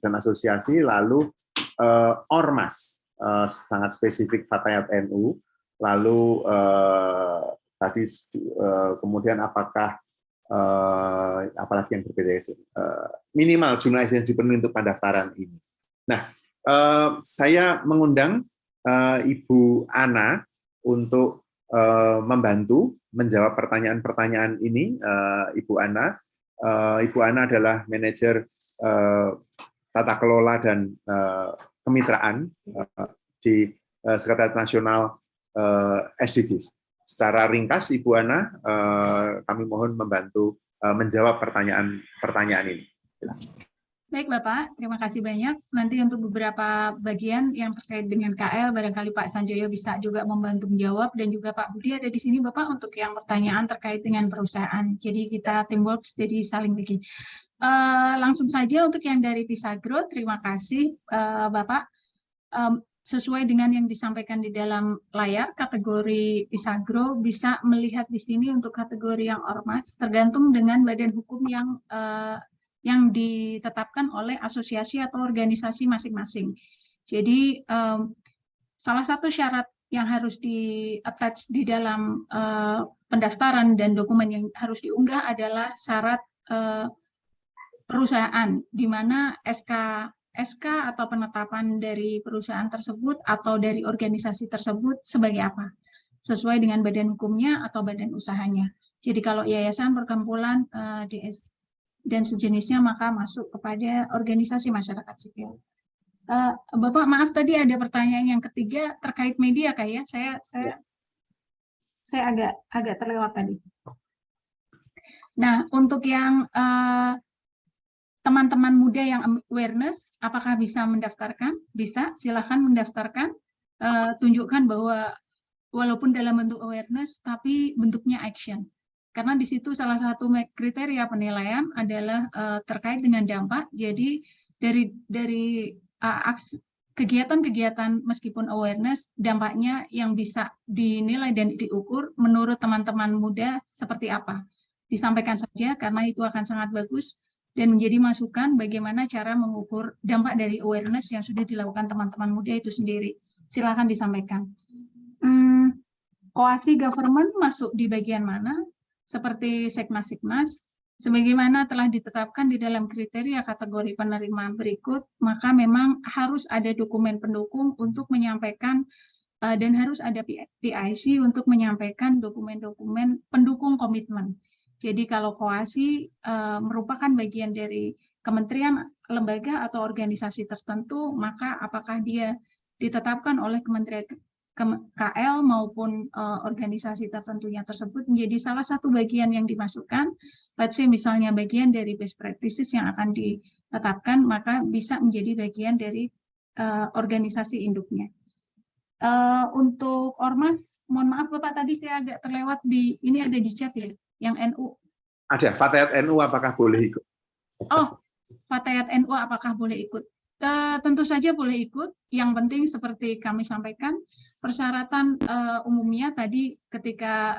dan asosiasi, lalu ormas sangat spesifik Fatayat NU, lalu tadi kemudian apakah apalagi yang berbeda, minimal jumlah yang dipenuhi untuk pendaftaran ini. Nah, saya mengundang Ibu Ana untuk membantu menjawab pertanyaan-pertanyaan ini. Ibu Ana adalah manajer tata kelola dan kemitraan di Sekretariat Nasional SDGs. Secara ringkas, Ibu Ana, kami mohon membantu menjawab pertanyaan ini. Baik Bapak, terima kasih banyak. Nanti untuk beberapa bagian yang terkait dengan KL, barangkali Pak Sanjoyo bisa juga membantu menjawab, dan juga Pak Budi ada di sini Bapak untuk yang pertanyaan terkait dengan perusahaan. Jadi kita teamwork, jadi saling bikin. Langsung saja untuk yang dari Pisagro, terima kasih Bapak. Sesuai dengan yang disampaikan di dalam layar, kategori Pisagro bisa melihat di sini untuk kategori yang ormas, tergantung dengan badan hukum yang ditetapkan oleh asosiasi atau organisasi masing-masing. Jadi salah satu syarat yang harus di-attach di dalam pendaftaran dan dokumen yang harus diunggah adalah syarat perusahaan, di mana SK atau penetapan dari perusahaan tersebut atau dari organisasi tersebut sebagai apa, sesuai dengan badan hukumnya atau badan usahanya. Jadi kalau yayasan, perkumpulan, DS dan sejenisnya maka masuk kepada organisasi masyarakat sipil. Bapak maaf tadi ada pertanyaan yang ketiga terkait media kayak saya agak terlewat tadi. Nah, untuk yang teman-teman muda yang awareness, apakah bisa mendaftarkan? Bisa, silakan mendaftarkan. Tunjukkan bahwa walaupun dalam bentuk awareness tapi bentuknya action. Karena di situ salah satu kriteria penilaian adalah terkait dengan dampak. Jadi dari kegiatan-kegiatan meskipun awareness, dampaknya yang bisa dinilai dan diukur menurut teman-teman muda seperti apa. Disampaikan saja karena itu akan sangat bagus dan menjadi masukan bagaimana cara mengukur dampak dari awareness yang sudah dilakukan teman-teman muda itu sendiri. Silakan disampaikan. Koasi government masuk di bagian mana? Seperti Seknas, sebagaimana telah ditetapkan di dalam kriteria kategori penerima berikut, maka memang harus ada dokumen pendukung untuk menyampaikan dan harus ada PIC untuk menyampaikan dokumen-dokumen pendukung komitmen. Jadi kalau koasi merupakan bagian dari kementerian, lembaga atau organisasi tertentu, maka apakah dia ditetapkan oleh Kementerian KL maupun organisasi tertentunya tersebut menjadi salah satu bagian yang dimasukkan. Let's say misalnya bagian dari best practices yang akan ditetapkan, maka bisa menjadi bagian dari organisasi induknya. Untuk Ormas, mohon maaf Bapak, tadi saya agak terlewat ini ada di chat ya, yang NU. Ada, Fatayat NU apakah boleh ikut? Oh, Fatayat NU apakah boleh ikut? Tentu saja boleh ikut. Yang penting seperti kami sampaikan, persyaratan umumnya tadi ketika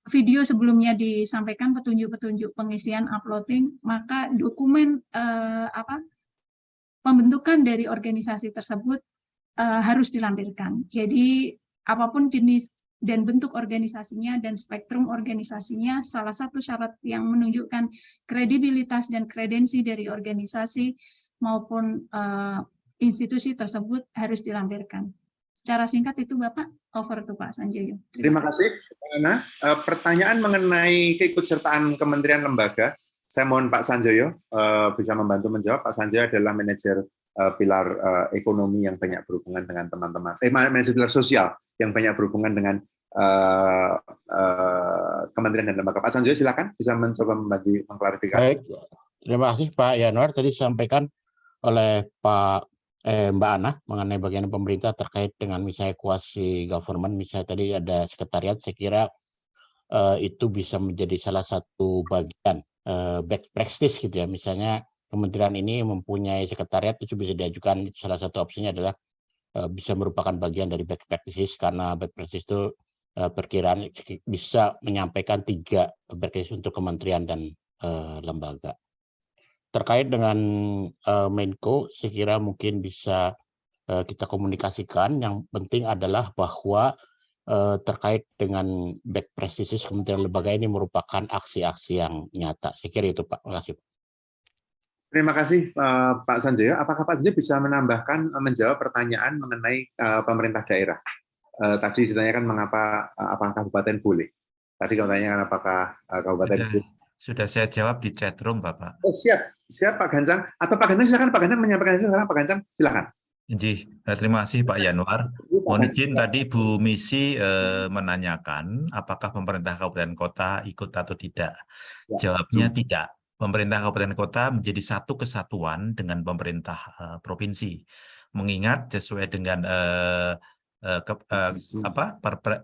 video sebelumnya disampaikan petunjuk-petunjuk pengisian uploading, maka dokumen pembentukan dari organisasi tersebut harus dilampirkan. Jadi apapun jenis dan bentuk organisasinya dan spektrum organisasinya, salah satu syarat yang menunjukkan kredibilitas dan kredensi dari organisasi maupun institusi tersebut harus dilampirkan. Secara singkat itu Bapak, over to Pak Sanjoyo. Terima kasih, Mbak Ana. Pertanyaan mengenai keikutsertaan kementerian lembaga, saya mohon Pak Sanjoyo bisa membantu menjawab. Pak Sanjoyo adalah manajer pilar ekonomi yang banyak berhubungan dengan teman-teman, manajer pilar sosial yang banyak berhubungan dengan kementerian dan lembaga. Pak Sanjoyo silakan bisa mencoba membagi mengklarifikasi. Baik, terima kasih Pak Yanuar. Tadi disampaikan oleh Mbak Ana mengenai bagian pemerintah terkait dengan misalnya quasi government, misalnya tadi ada sekretariat, saya kira itu bisa menjadi salah satu bagian best practice gitu ya. Misalnya kementerian ini mempunyai sekretariat, itu bisa diajukan, salah satu opsinya adalah bisa merupakan bagian dari best practices, karena best practice itu perkiraan bisa menyampaikan 3 best practices untuk kementerian dan lembaga. Terkait dengan Menko, saya kira mungkin bisa kita komunikasikan. Yang penting adalah bahwa terkait dengan best practices kementerian lembaga ini merupakan aksi-aksi yang nyata. Saya kira itu Pak. Terima kasih. Terima kasih Pak Sanjoyo. Apakah Pak Sanjoyo bisa menambahkan, menjawab pertanyaan mengenai pemerintah daerah? Tadi ditanyakan mengapa apakah kabupaten boleh. Tadi kamu tanyakan apakah kabupaten boleh. Sudah saya jawab di chat room, Bapak. Oh, siap Pak Gancang. Atau Pak Gancang silakan, Pak Gancang menyampaikan sekarang. Pak Gancang silakan. Terima kasih Pak Yanuar. Mohon izin tadi Bu Misi menanyakan apakah pemerintah kabupaten kota ikut atau tidak. Jawabnya tidak. Pemerintah kabupaten kota menjadi satu kesatuan dengan pemerintah provinsi. Mengingat sesuai dengan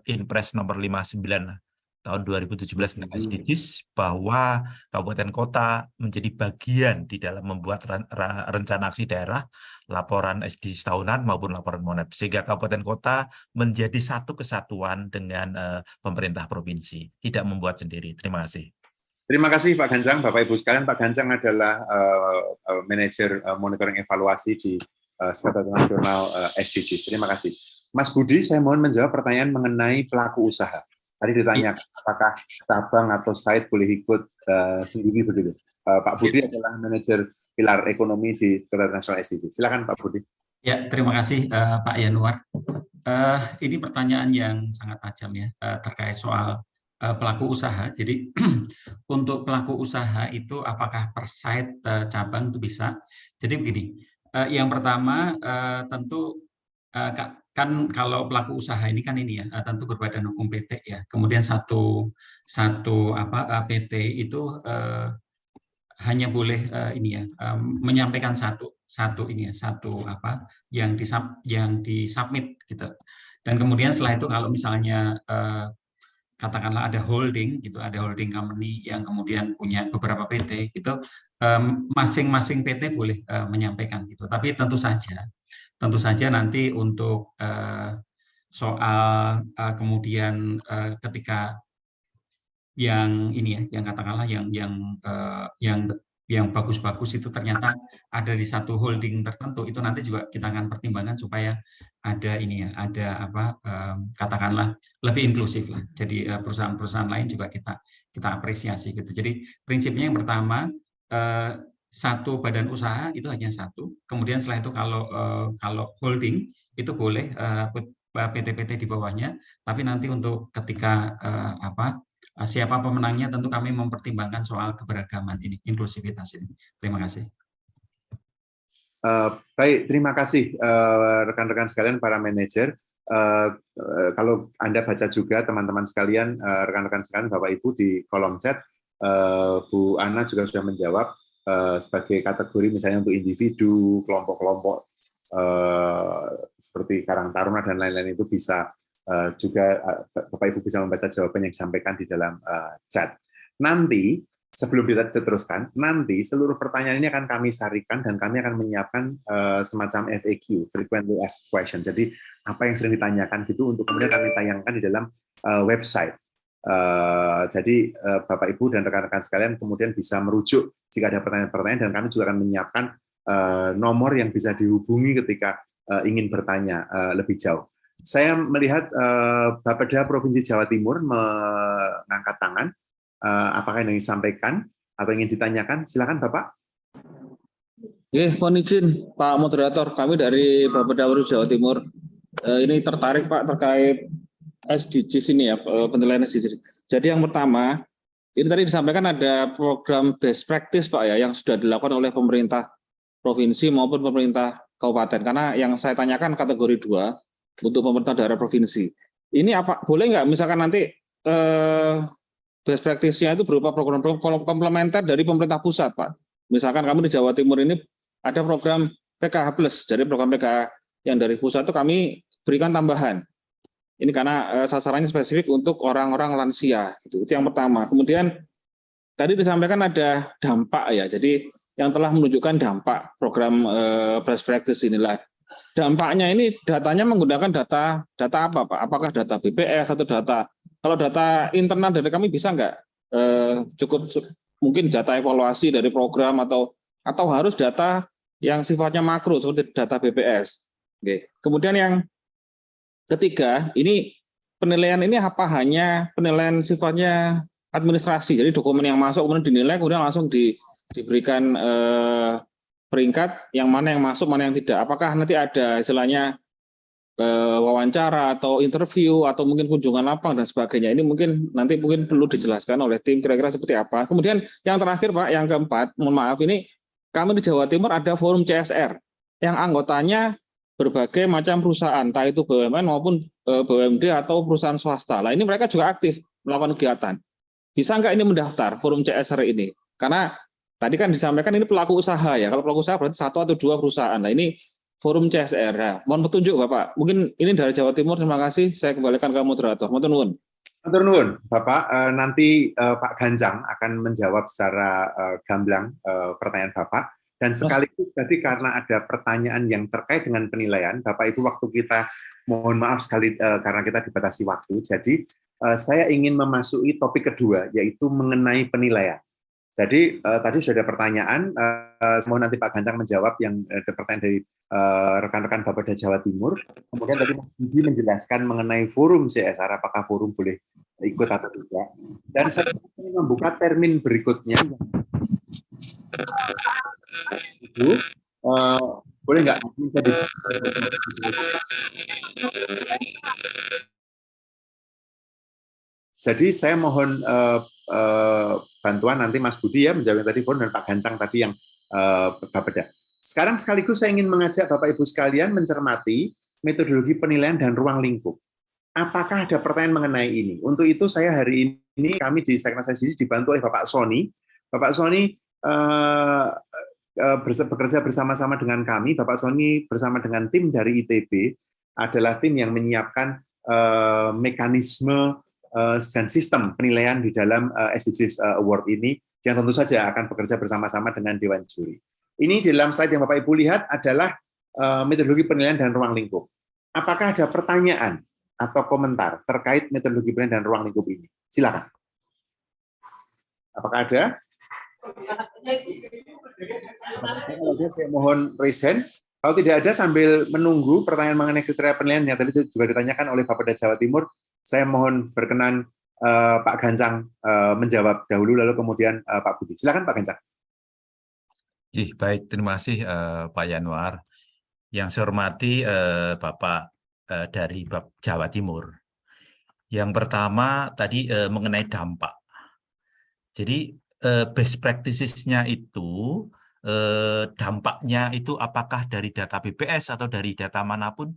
Inpres nomor 59 tahun 2017 tentang SDGs, bahwa kabupaten kota menjadi bagian di dalam membuat rencana aksi daerah, laporan SDGs tahunan maupun laporan monep, sehingga kabupaten kota menjadi satu kesatuan dengan pemerintah provinsi, tidak membuat sendiri. Terima kasih. Terima kasih Pak Gancang. Bapak Ibu sekalian, Pak Gancang adalah manajer monitoring evaluasi di Sekretariat Nasional SDGs. Terima kasih. Mas Budi, saya mohon menjawab pertanyaan mengenai pelaku usaha. Tadi ditanya apakah cabang atau site boleh ikut sendiri begitu. Pak Budi adalah manajer pilar ekonomi di Sekretariat Nasional SDGs. Silakan Pak Budi. Ya, terima kasih Pak Yanuar. Ini pertanyaan yang sangat tajam ya terkait soal pelaku usaha. Jadi untuk pelaku usaha itu apakah per site cabang itu bisa? Jadi begini, yang pertama tentu kan kalau pelaku usaha ini kan ini ya tentu berbadan hukum PT ya. Kemudian satu PT itu hanya boleh ini ya menyampaikan satu yang disubmit gitu. Dan kemudian setelah itu kalau misalnya katakanlah ada holding gitu, ada holding company yang kemudian punya beberapa PT gitu, masing-masing PT boleh menyampaikan gitu. Tapi tentu saja nanti untuk soal kemudian ketika yang ini ya, yang katakanlah yang bagus-bagus itu ternyata ada di satu holding tertentu, itu nanti juga kita akan pertimbangkan supaya ada ini ya, ada katakanlah lebih inklusif lah. Jadi perusahaan-perusahaan lain juga kita apresiasi gitu. Jadi prinsipnya yang pertama satu badan usaha itu hanya satu. Kemudian setelah itu kalau holding itu boleh PT-PT di bawahnya. Tapi nanti untuk ketika siapa pemenangnya tentu kami mempertimbangkan soal keberagaman ini, inklusivitas ini. Terima kasih. Baik, terima kasih rekan-rekan sekalian para manajer. kalau Anda baca juga teman-teman sekalian, rekan-rekan sekalian, Bapak Ibu di kolom chat, Bu Ana juga sudah menjawab sebagai kategori misalnya untuk individu, kelompok-kelompok seperti Karang Taruna dan lain-lain itu bisa juga Bapak Ibu bisa membaca jawaban yang disampaikan di dalam chat. Nanti sebelum kita diteruskan, nanti seluruh pertanyaan ini akan kami sarikan dan kami akan menyiapkan semacam FAQ, frequently asked question. Jadi apa yang sering ditanyakan gitu untuk kemudian kami tayangkan di dalam website. Jadi Bapak Ibu dan rekan-rekan sekalian kemudian bisa merujuk jika ada pertanyaan-pertanyaan dan kami juga akan menyiapkan nomor yang bisa dihubungi ketika ingin bertanya lebih jauh. Saya melihat Bapeda Provinsi Jawa Timur mengangkat tangan. Apakah yang disampaikan atau ingin ditanyakan? Silakan Bapak. Mohon izin Pak Moderator, kami dari Bapeda Provinsi Jawa Timur ini tertarik Pak terkait SDGs ini ya, penilaian SDGs. Jadi yang pertama, ini tadi disampaikan ada program best practice Pak ya, yang sudah dilakukan oleh pemerintah provinsi maupun pemerintah kabupaten. Karena yang saya tanyakan kategori 2 untuk pemerintah daerah provinsi. Ini apa boleh nggak misalkan nanti best practice-nya itu berupa program-program komplementer dari pemerintah pusat, Pak. Misalkan kami di Jawa Timur ini ada program PKH Plus, dari program PKH yang dari pusat itu kami berikan tambahan. Ini karena sasarannya spesifik untuk orang-orang lansia. Itu yang pertama. Kemudian tadi disampaikan ada dampak ya, jadi yang telah menunjukkan dampak program best practice inilah. Dampaknya ini datanya menggunakan data apa, Pak? Apakah data BPS atau data? Kalau data internal dari kami bisa nggak cukup mungkin data evaluasi dari program atau harus data yang sifatnya makro seperti data BPS. Oke. Kemudian yang ketiga, ini penilaian ini apa hanya penilaian sifatnya administrasi, jadi dokumen yang masuk kemudian dinilai kemudian langsung diberikan peringkat yang mana yang masuk mana yang tidak. Apakah nanti ada istilahnya wawancara atau interview atau mungkin kunjungan lapang dan sebagainya. Ini mungkin nanti perlu dijelaskan oleh tim kira-kira seperti apa. Kemudian yang terakhir Pak, yang keempat, mohon maaf ini kami di Jawa Timur ada forum CSR yang anggotanya berbagai macam perusahaan, entah itu BUMN maupun BUMD atau perusahaan swasta. Lah ini mereka juga aktif melakukan kegiatan. Bisa nggak ini mendaftar forum CSR ini? Karena tadi kan disampaikan ini pelaku usaha ya. Kalau pelaku usaha berarti 1 atau 2 perusahaan. Nah ini forum CSR. Ya. Mohon petunjuk Bapak. Mungkin ini dari Jawa Timur. Terima kasih. Saya kembalikan ke moderator. Matur nuwun. Matur nuwun, Bapak. Nanti Pak Ganjang akan menjawab secara gamblang pertanyaan Bapak. Dan sekaligus tadi karena ada pertanyaan yang terkait dengan penilaian, Bapak Ibu waktu kita mohon maaf sekali karena kita dibatasi waktu. Jadi saya ingin memasuki topik kedua yaitu mengenai penilaian. Jadi tadi sudah ada pertanyaan, mohon nanti Pak Ganjang menjawab yang ada pertanyaan dari rekan-rekan Bapeda Jawa Timur. Kemudian tadi Mas Budi menjelaskan mengenai forum CSR, apakah forum boleh ikut atau tidak. Dan saya ingin membuka termin berikutnya. Itu boleh nggak? Jadi saya mohon bantuan nanti Mas Budi ya menjawab tadi forum dan Pak Gancang tadi yang Bapeda. Sekarang sekaligus saya ingin mengajak Bapak Ibu sekalian mencermati metodologi penilaian dan ruang lingkup. Apakah ada pertanyaan mengenai ini? Untuk itu saya hari ini kami di Seknas SDGs dibantu oleh Bapak Sony. Bapak Sony bekerja bersama-sama dengan kami. Bapak Sony bersama dengan tim dari ITB adalah tim yang menyiapkan mekanisme dan sistem penilaian di dalam SDGs Award ini yang tentu saja akan bekerja bersama-sama dengan Dewan Juri. Ini di dalam slide yang Bapak Ibu lihat adalah metodologi penilaian dan ruang lingkup. Apakah ada pertanyaan atau komentar terkait metodologi penilaian dan ruang lingkup ini? Silakan. Apakah ada? Saya mohon raise hand. Kalau tidak ada, sambil menunggu pertanyaan mengenai kriteria penilaian yang tadi juga ditanyakan oleh Bapeda Jawa Timur, saya mohon berkenan Pak Gancang menjawab dahulu, lalu kemudian Pak Budi. Silakan Pak Gancang. Baik, terima kasih Pak Yanwar. Yang saya hormati Bapak dari Jawa Timur. Yang pertama tadi mengenai dampak. Jadi best practices-nya itu dampaknya itu apakah dari data BPS atau dari data manapun?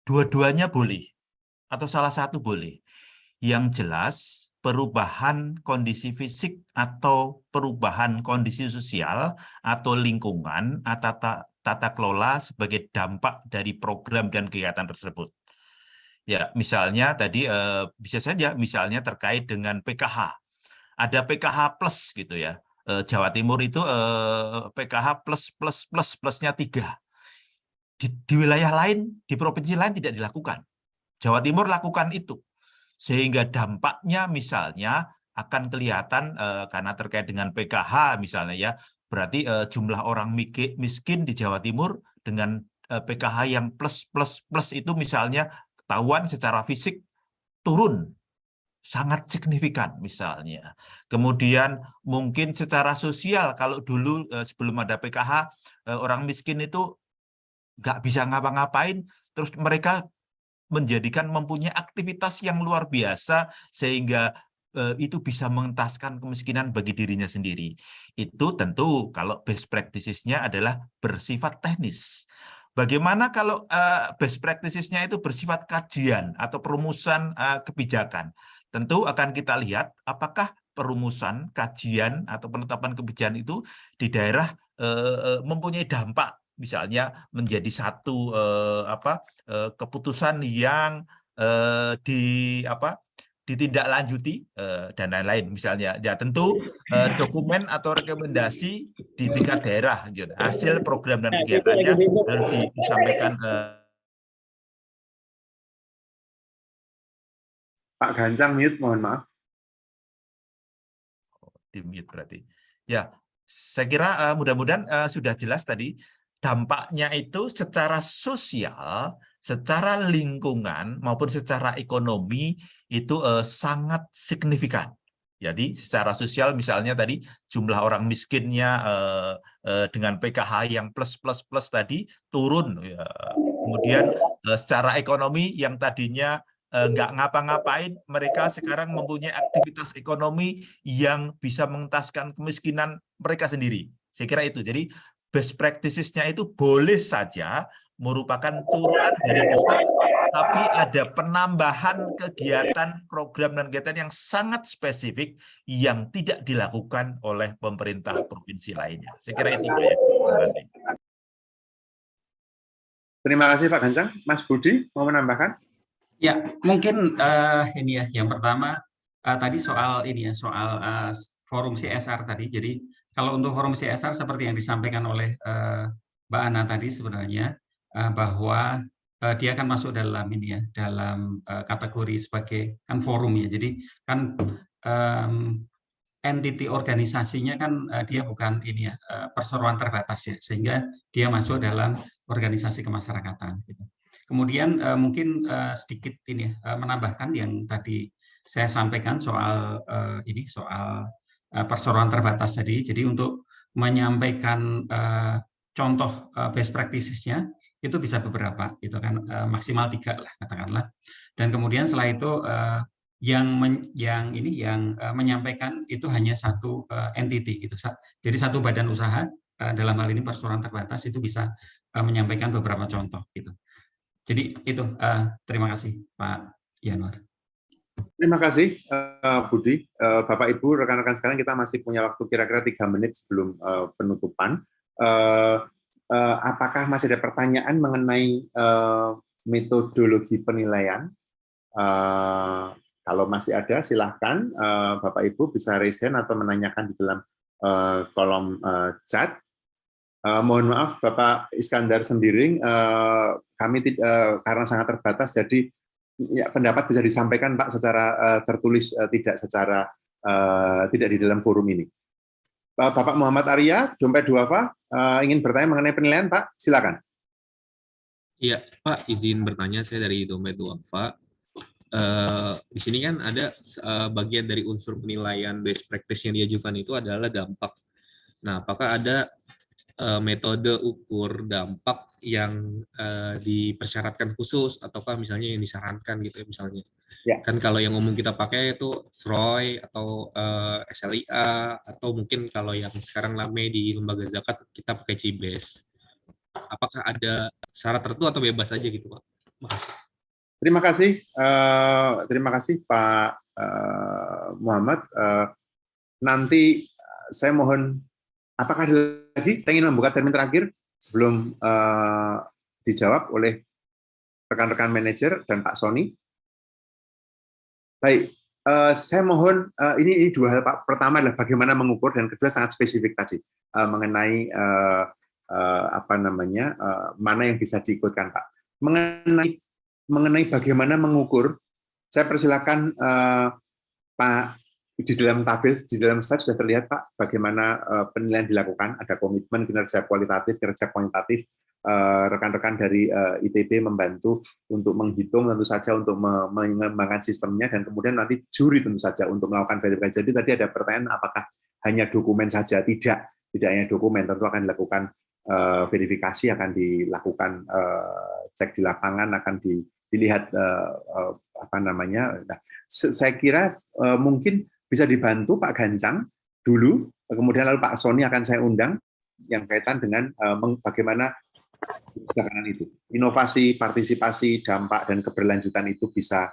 dua-duanya boleh atau salah satu boleh. Yang jelas perubahan kondisi fisik atau perubahan kondisi sosial atau lingkungan atau tata kelola sebagai dampak dari program dan kegiatan tersebut. Ya, misalnya tadi bisa saja misalnya terkait dengan PKH. Ada PKH plus gitu ya. Jawa Timur itu PKH plusnya 3. Di wilayah lain, di provinsi lain tidak dilakukan. Jawa Timur lakukan itu. Sehingga dampaknya misalnya akan kelihatan karena terkait dengan PKH misalnya ya, berarti jumlah orang miskin di Jawa Timur dengan PKH yang plus itu misalnya ketahuan secara fisik turun sangat signifikan misalnya. Kemudian mungkin secara sosial kalau dulu sebelum ada PKH orang miskin itu nggak bisa ngapa-ngapain, terus mereka mempunyai aktivitas yang luar biasa sehingga itu bisa mengentaskan kemiskinan bagi dirinya sendiri. Itu tentu kalau best practices-nya adalah bersifat teknis. Bagaimana kalau best practices-nya itu bersifat kajian atau perumusan kebijakan? Tentu akan kita lihat apakah perumusan, kajian, atau penetapan kebijakan itu di daerah mempunyai dampak, misalnya menjadi satu keputusan yang ditindaklanjuti dan lain-lain misalnya. Ya tentu dokumen atau rekomendasi di tingkat daerah hasil program dan kegiatannya harus disampaikan. Pak Gancang mute, mohon maaf. Di mute berarti. Ya, saya kira mudah-mudahan sudah jelas tadi dampaknya itu secara sosial, secara lingkungan maupun secara ekonomi itu sangat signifikan. Jadi secara sosial misalnya tadi jumlah orang miskinnya dengan PKH yang plus tadi turun. Ya. Kemudian secara ekonomi yang tadinya nggak ngapa-ngapain, mereka sekarang mempunyai aktivitas ekonomi yang bisa mengentaskan kemiskinan mereka sendiri. Saya kira itu. Jadi best practices-nya itu boleh saja merupakan turunan dari pusat, tapi ada penambahan kegiatan, program, dan kegiatan yang sangat spesifik yang tidak dilakukan oleh pemerintah provinsi lainnya. Saya kira itu, Pak. Terima kasih. Terima kasih, Pak Gancang. Mas Budi, mau menambahkan? Ya, mungkin ini ya, yang pertama tadi soal ini ya, soal forum CSR tadi. Jadi kalau untuk forum CSR seperti yang disampaikan oleh Mbak Ana tadi sebenarnya bahwa dia akan masuk dalam ini ya, dalam kategori sebagai kan forum ya. Jadi kan entity organisasinya kan dia bukan ini ya, perseroan terbatas ya, sehingga dia masuk dalam organisasi kemasyarakatan gitu. Kemudian mungkin sedikit ini menambahkan yang tadi saya sampaikan soal ini soal perseroan terbatas tadi. Jadi untuk menyampaikan contoh best practices-nya itu bisa beberapa, gitu kan, maksimal 3 lah katakanlah. Dan kemudian setelah itu yang menyampaikan itu hanya satu entity gitu. Jadi satu badan usaha dalam hal ini perseroan terbatas itu bisa menyampaikan beberapa contoh gitu. Jadi itu, terima kasih Pak Yanuar. Terima kasih Budi. Bapak Ibu, rekan-rekan sekalian, kita masih punya waktu kira-kira 3 menit sebelum penutupan. Apakah masih ada pertanyaan mengenai metodologi penilaian? Kalau masih ada, silahkan Bapak Ibu bisa raise hand atau menanyakan di dalam kolom chat. Mohon maaf Bapak Iskandar Sembiring, kami karena sangat terbatas, jadi ya, pendapat bisa disampaikan Pak secara tertulis, tidak di dalam forum ini. Bapak Muhammad Arya, Dompet Duafa, ingin bertanya mengenai penilaian Pak, silakan. Iya Pak, izin bertanya, saya dari Dompet Duafa. Di sini kan ada bagian dari unsur penilaian best practice yang diajukan itu adalah dampak. Nah, apakah ada metode ukur dampak yang dipersyaratkan khusus, ataukah misalnya yang disarankan gitu ya misalnya? Ya. Kan kalau yang umum kita pakai itu SROI atau SLIA, atau mungkin kalau yang sekarang rame di lembaga zakat kita pakai CIBES. Apakah ada syarat tertentu atau bebas aja gitu Pak? Makasih. Terima kasih Pak Muhammad. Nanti saya mohon, apakah ada lagi ingin membuka termin terakhir sebelum dijawab oleh rekan-rekan manajer dan Pak Sony? Baik, saya mohon ini dua hal Pak. Pertama adalah bagaimana mengukur, dan kedua sangat spesifik tadi mengenai mana yang bisa diikutkan Pak. Mengenai bagaimana mengukur, saya persilakan Pak, di dalam tabel, di dalam slide sudah terlihat Pak bagaimana penilaian dilakukan, ada komitmen, kinerja kualitatif, kinerja kuantitatif, rekan-rekan dari ITB membantu untuk menghitung, tentu saja untuk mengembangkan sistemnya, dan kemudian nanti juri tentu saja untuk melakukan verifikasi. Jadi tadi ada pertanyaan apakah hanya dokumen saja? Tidak hanya dokumen, tentu akan dilakukan verifikasi, akan dilakukan cek di lapangan, akan dilihat Nah, saya kira mungkin bisa dibantu Pak Gancang dulu, kemudian lalu Pak Sony akan saya undang yang kaitan dengan bagaimana kebijakan itu, inovasi, partisipasi, dampak dan keberlanjutan itu bisa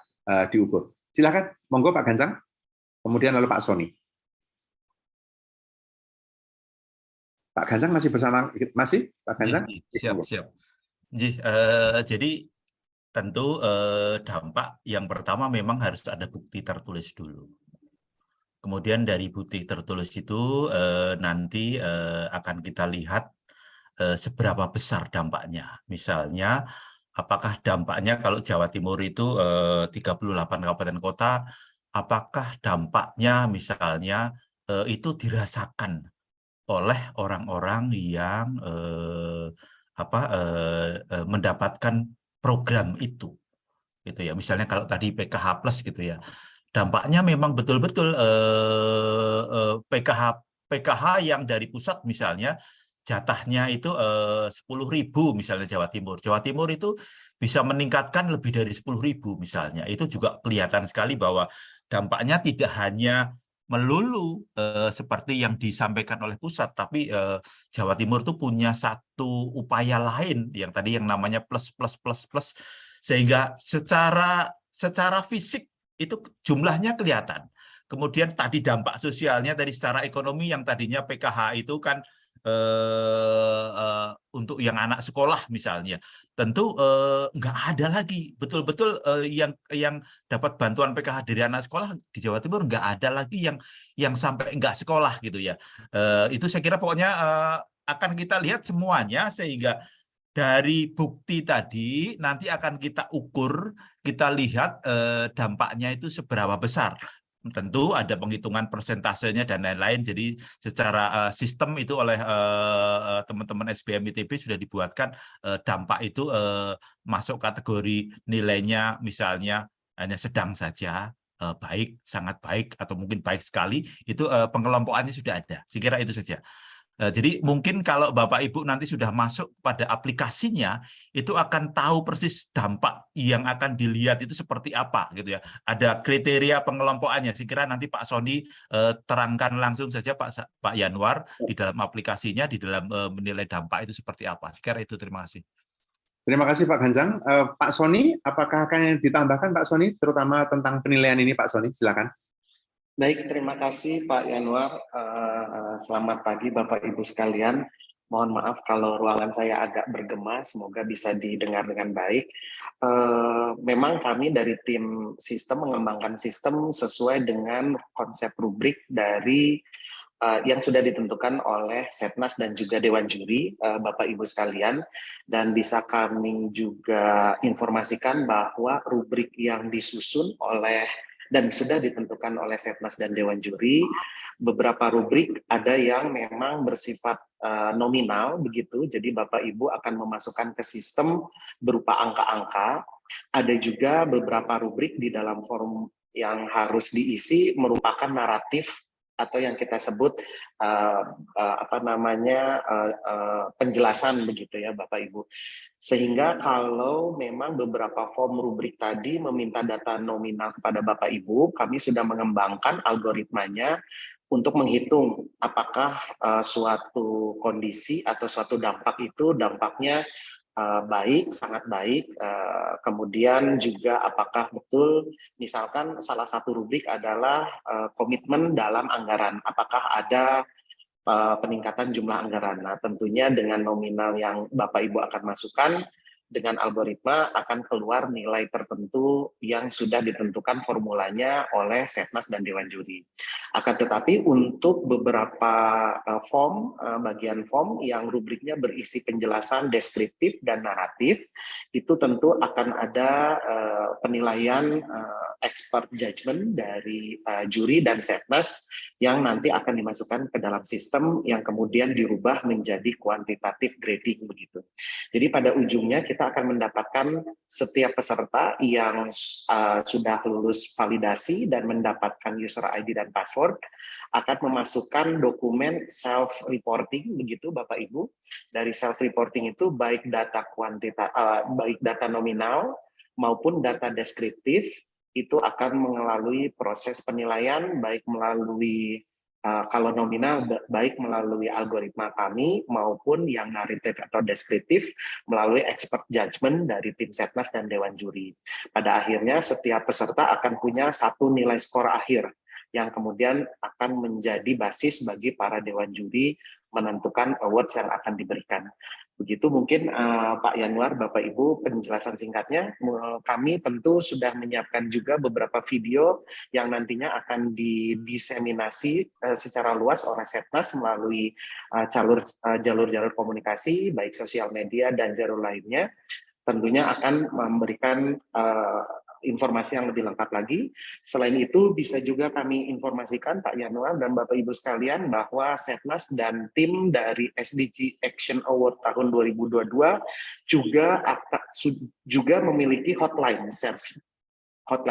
diukur. Silakan, monggo Pak Gancang, kemudian lalu Pak Sony. Pak Gancang masih bersama, masih Pak Gancang? Siap. Jadi tentu dampak yang pertama memang harus ada bukti tertulis dulu. Kemudian dari bukti tertulis itu nanti akan kita lihat seberapa besar dampaknya. Misalnya, apakah dampaknya kalau Jawa Timur itu 38 kabupaten kota, apakah dampaknya misalnya itu dirasakan oleh orang-orang yang mendapatkan program itu, gitu ya. Misalnya kalau tadi PKH Plus gitu ya, dampaknya memang betul-betul PKH yang dari pusat misalnya jatahnya itu 10.000 misalnya Jawa Timur itu bisa meningkatkan lebih dari 10.000 misalnya. Itu juga kelihatan sekali bahwa dampaknya tidak hanya melulu seperti yang disampaikan oleh pusat, tapi Jawa Timur itu punya satu upaya lain yang tadi yang namanya plus, sehingga secara fisik itu jumlahnya kelihatan. Kemudian tadi dampak sosialnya dari secara ekonomi yang tadinya PKH itu kan untuk yang anak sekolah misalnya, tentu nggak ada lagi betul-betul yang dapat bantuan PKH dari anak sekolah di Jawa Timur, nggak ada lagi yang sampai nggak sekolah gitu ya. Itu saya kira pokoknya akan kita lihat semuanya, sehingga dari bukti tadi nanti akan kita ukur, kita lihat dampaknya itu seberapa besar. Tentu ada penghitungan persentasenya dan lain-lain. Jadi secara sistem itu oleh teman-teman SBM ITB sudah dibuatkan dampak itu masuk kategori nilainya misalnya hanya sedang saja, baik, sangat baik, atau mungkin baik sekali. Itu pengelompokannya sudah ada. Saya kira itu saja. Jadi mungkin kalau Bapak Ibu nanti sudah masuk pada aplikasinya, itu akan tahu persis dampak yang akan dilihat itu seperti apa gitu ya. Ada kriteria pengelompokannya. Saya kira nanti Pak Sony terangkan langsung saja Pak Yanwar di dalam aplikasinya, di dalam menilai dampak itu seperti apa. Saya kira itu, terima kasih. Terima kasih Pak Gancang. Pak Sony, apakah akan ditambahkan Pak Sony, terutama tentang penilaian ini Pak Sony? Silakan. Baik, terima kasih Pak Yanwar. Selamat pagi Bapak Ibu sekalian. Mohon maaf kalau ruangan saya agak bergema, semoga bisa didengar dengan baik. Memang kami dari tim sistem mengembangkan sistem sesuai dengan konsep rubrik dari yang sudah ditentukan oleh Setnas dan juga Dewan Juri, Bapak Ibu sekalian. Dan bisa kami juga informasikan bahwa rubrik yang disusun oleh dan sudah ditentukan oleh Setnas dan Dewan Juri, beberapa rubrik ada yang memang bersifat nominal begitu, jadi Bapak Ibu akan memasukkan ke sistem berupa angka-angka. Ada juga beberapa rubrik di dalam form yang harus diisi merupakan naratif atau yang kita sebut penjelasan begitu ya Bapak Ibu. Sehingga kalau memang beberapa form rubrik tadi meminta data nominal kepada Bapak Ibu, kami sudah mengembangkan algoritmanya untuk menghitung apakah suatu kondisi atau suatu dampak itu dampaknya baik, sangat baik. Kemudian juga apakah betul misalkan salah satu rubrik adalah komitmen dalam anggaran, apakah ada peningkatan jumlah anggaran. Nah, tentunya dengan nominal yang Bapak Ibu akan masukkan, dengan algoritma akan keluar nilai tertentu yang sudah ditentukan formulanya oleh Setnas dan Dewan Juri. Akan tetapi untuk beberapa bagian form yang rubriknya berisi penjelasan deskriptif dan naratif, itu tentu akan ada penilaian expert judgment dari juri dan Setnas yang nanti akan dimasukkan ke dalam sistem yang kemudian dirubah menjadi quantitative grading begitu. Jadi pada ujungnya kita akan mendapatkan setiap peserta yang sudah lulus validasi dan mendapatkan user ID dan password akan memasukkan dokumen self-reporting begitu Bapak Ibu. Dari self-reporting itu baik data baik data nominal maupun data deskriptif itu akan melalui proses penilaian baik melalui kalau nominal baik melalui algoritma kami maupun yang naratif atau deskriptif melalui expert judgment dari tim Setnas dan Dewan Juri. Pada akhirnya setiap peserta akan punya satu nilai skor akhir yang kemudian akan menjadi basis bagi para Dewan Juri menentukan awards yang akan diberikan. Begitu mungkin Pak Yanuar, Bapak Ibu, penjelasan singkatnya. Kami tentu sudah menyiapkan juga beberapa video yang nantinya akan didiseminasi secara luas oleh Setnas melalui jalur-jalur komunikasi, baik sosial media dan jalur lainnya. Tentunya akan memberikan informasi yang lebih lengkap lagi. Selain itu bisa juga kami informasikan Pak Yanuar dan Bapak Ibu sekalian bahwa Setnas dan tim dari SDG Action Award tahun 2022 juga memiliki hotline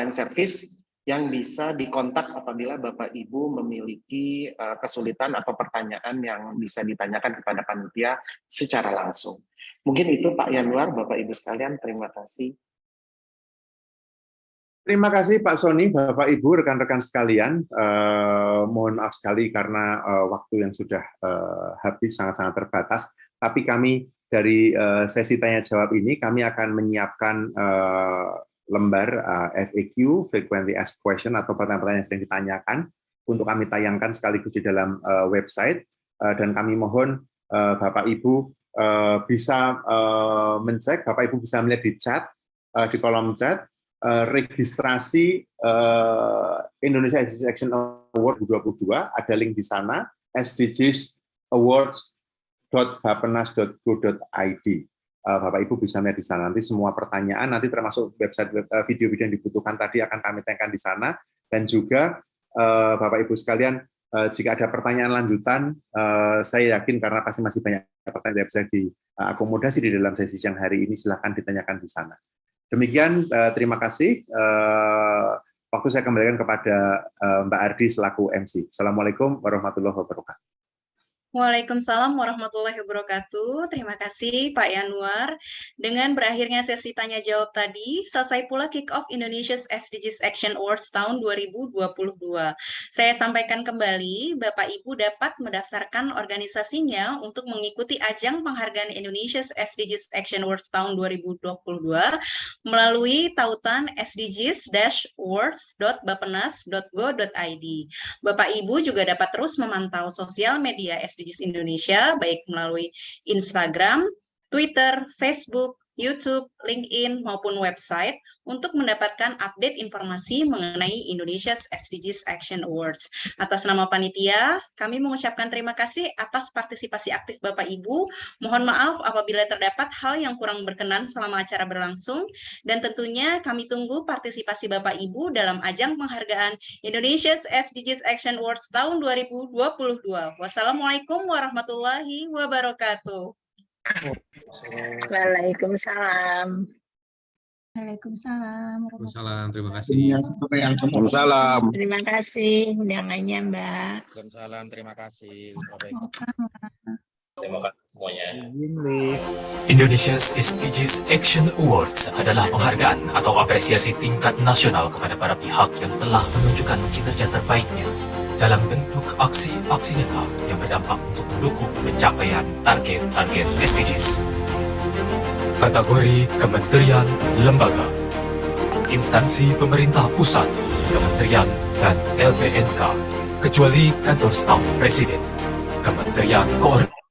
service yang bisa dikontak apabila Bapak Ibu memiliki kesulitan atau pertanyaan yang bisa ditanyakan kepada panitia secara langsung. Mungkin itu Pak Yanuar, Bapak Ibu sekalian, terima kasih. Terima kasih Pak Sony, Bapak Ibu, rekan-rekan sekalian. Mohon maaf sekali karena waktu yang sudah habis sangat-sangat terbatas. Tapi kami dari sesi tanya jawab ini kami akan menyiapkan lembar FAQ (Frequently Asked Question) atau pertanyaan-pertanyaan yang sering ditanyakan untuk kami tayangkan sekaligus di dalam website. Dan kami mohon Bapak Ibu bisa mencek, Bapak Ibu bisa melihat di chat, di kolom chat. Registrasi Indonesia SDGs Action Award 2022, ada link di sana, sdgsawards.bappenas.go.id. Bapak Ibu bisa melihat di sana. Nanti semua pertanyaan, nanti termasuk website video-video yang dibutuhkan tadi akan kami tayangkan di sana. Dan juga Bapak Ibu sekalian, jika ada pertanyaan lanjutan, saya yakin karena pasti masih banyak pertanyaan yang bisa diakomodasi di dalam sesi siang hari ini, silahkan ditanyakan di sana. Demikian, terima kasih. Waktu saya kembalikan kepada Mbak Ardi selaku MC. Assalamualaikum warahmatullahi wabarakatuh. Waalaikumsalam warahmatullahi wabarakatuh. Terima kasih Pak Yanuar. Dengan berakhirnya sesi tanya jawab tadi, selesai pula kick-off Indonesia's SDGs Action Awards tahun 2022. Saya sampaikan kembali, Bapak Ibu dapat mendaftarkan organisasinya untuk mengikuti ajang penghargaan Indonesia's SDGs Action Awards tahun 2022 melalui tautan sdgs-awards.bappenas.go.id. Bapak Ibu juga dapat terus memantau sosial media SDGs Indonesia, baik melalui Instagram, Twitter, Facebook, YouTube, LinkedIn, maupun website untuk mendapatkan update informasi mengenai Indonesia's SDGs Action Awards. Atas nama panitia, kami mengucapkan terima kasih atas partisipasi aktif Bapak Ibu. Mohon maaf apabila terdapat hal yang kurang berkenan selama acara berlangsung, dan tentunya kami tunggu partisipasi Bapak Ibu dalam ajang penghargaan Indonesia's SDGs Action Awards tahun 2022. Wassalamualaikum warahmatullahi wabarakatuh. Waalaikumsalam. Waalaikumsalam. Waalaikumsalam. Terima kasih. Waalaikumsalam. Terima kasih undangannya, Mbak. Waalaikumsalam. Terima kasih. Terima kasih semuanya. Indonesia's SDGs Action Awards adalah penghargaan atau apresiasi tingkat nasional kepada para pihak yang telah menunjukkan kinerja terbaiknya dalam bentuk aksi-aksi nyata yang berdampak untuk mendukung pencapaian target-target SDGs. Kategori Kementerian Lembaga, instansi pemerintah pusat, kementerian, dan LPNK, kecuali kantor staf presiden, kementerian koordinasi.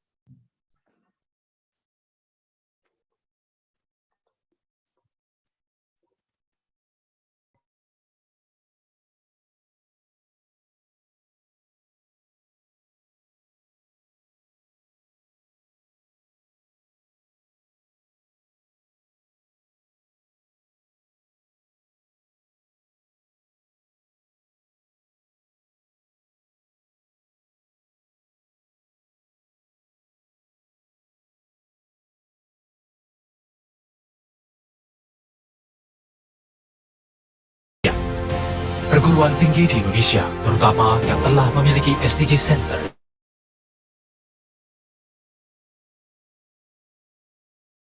Perguruan tinggi di Indonesia, terutama yang telah memiliki SDG Center,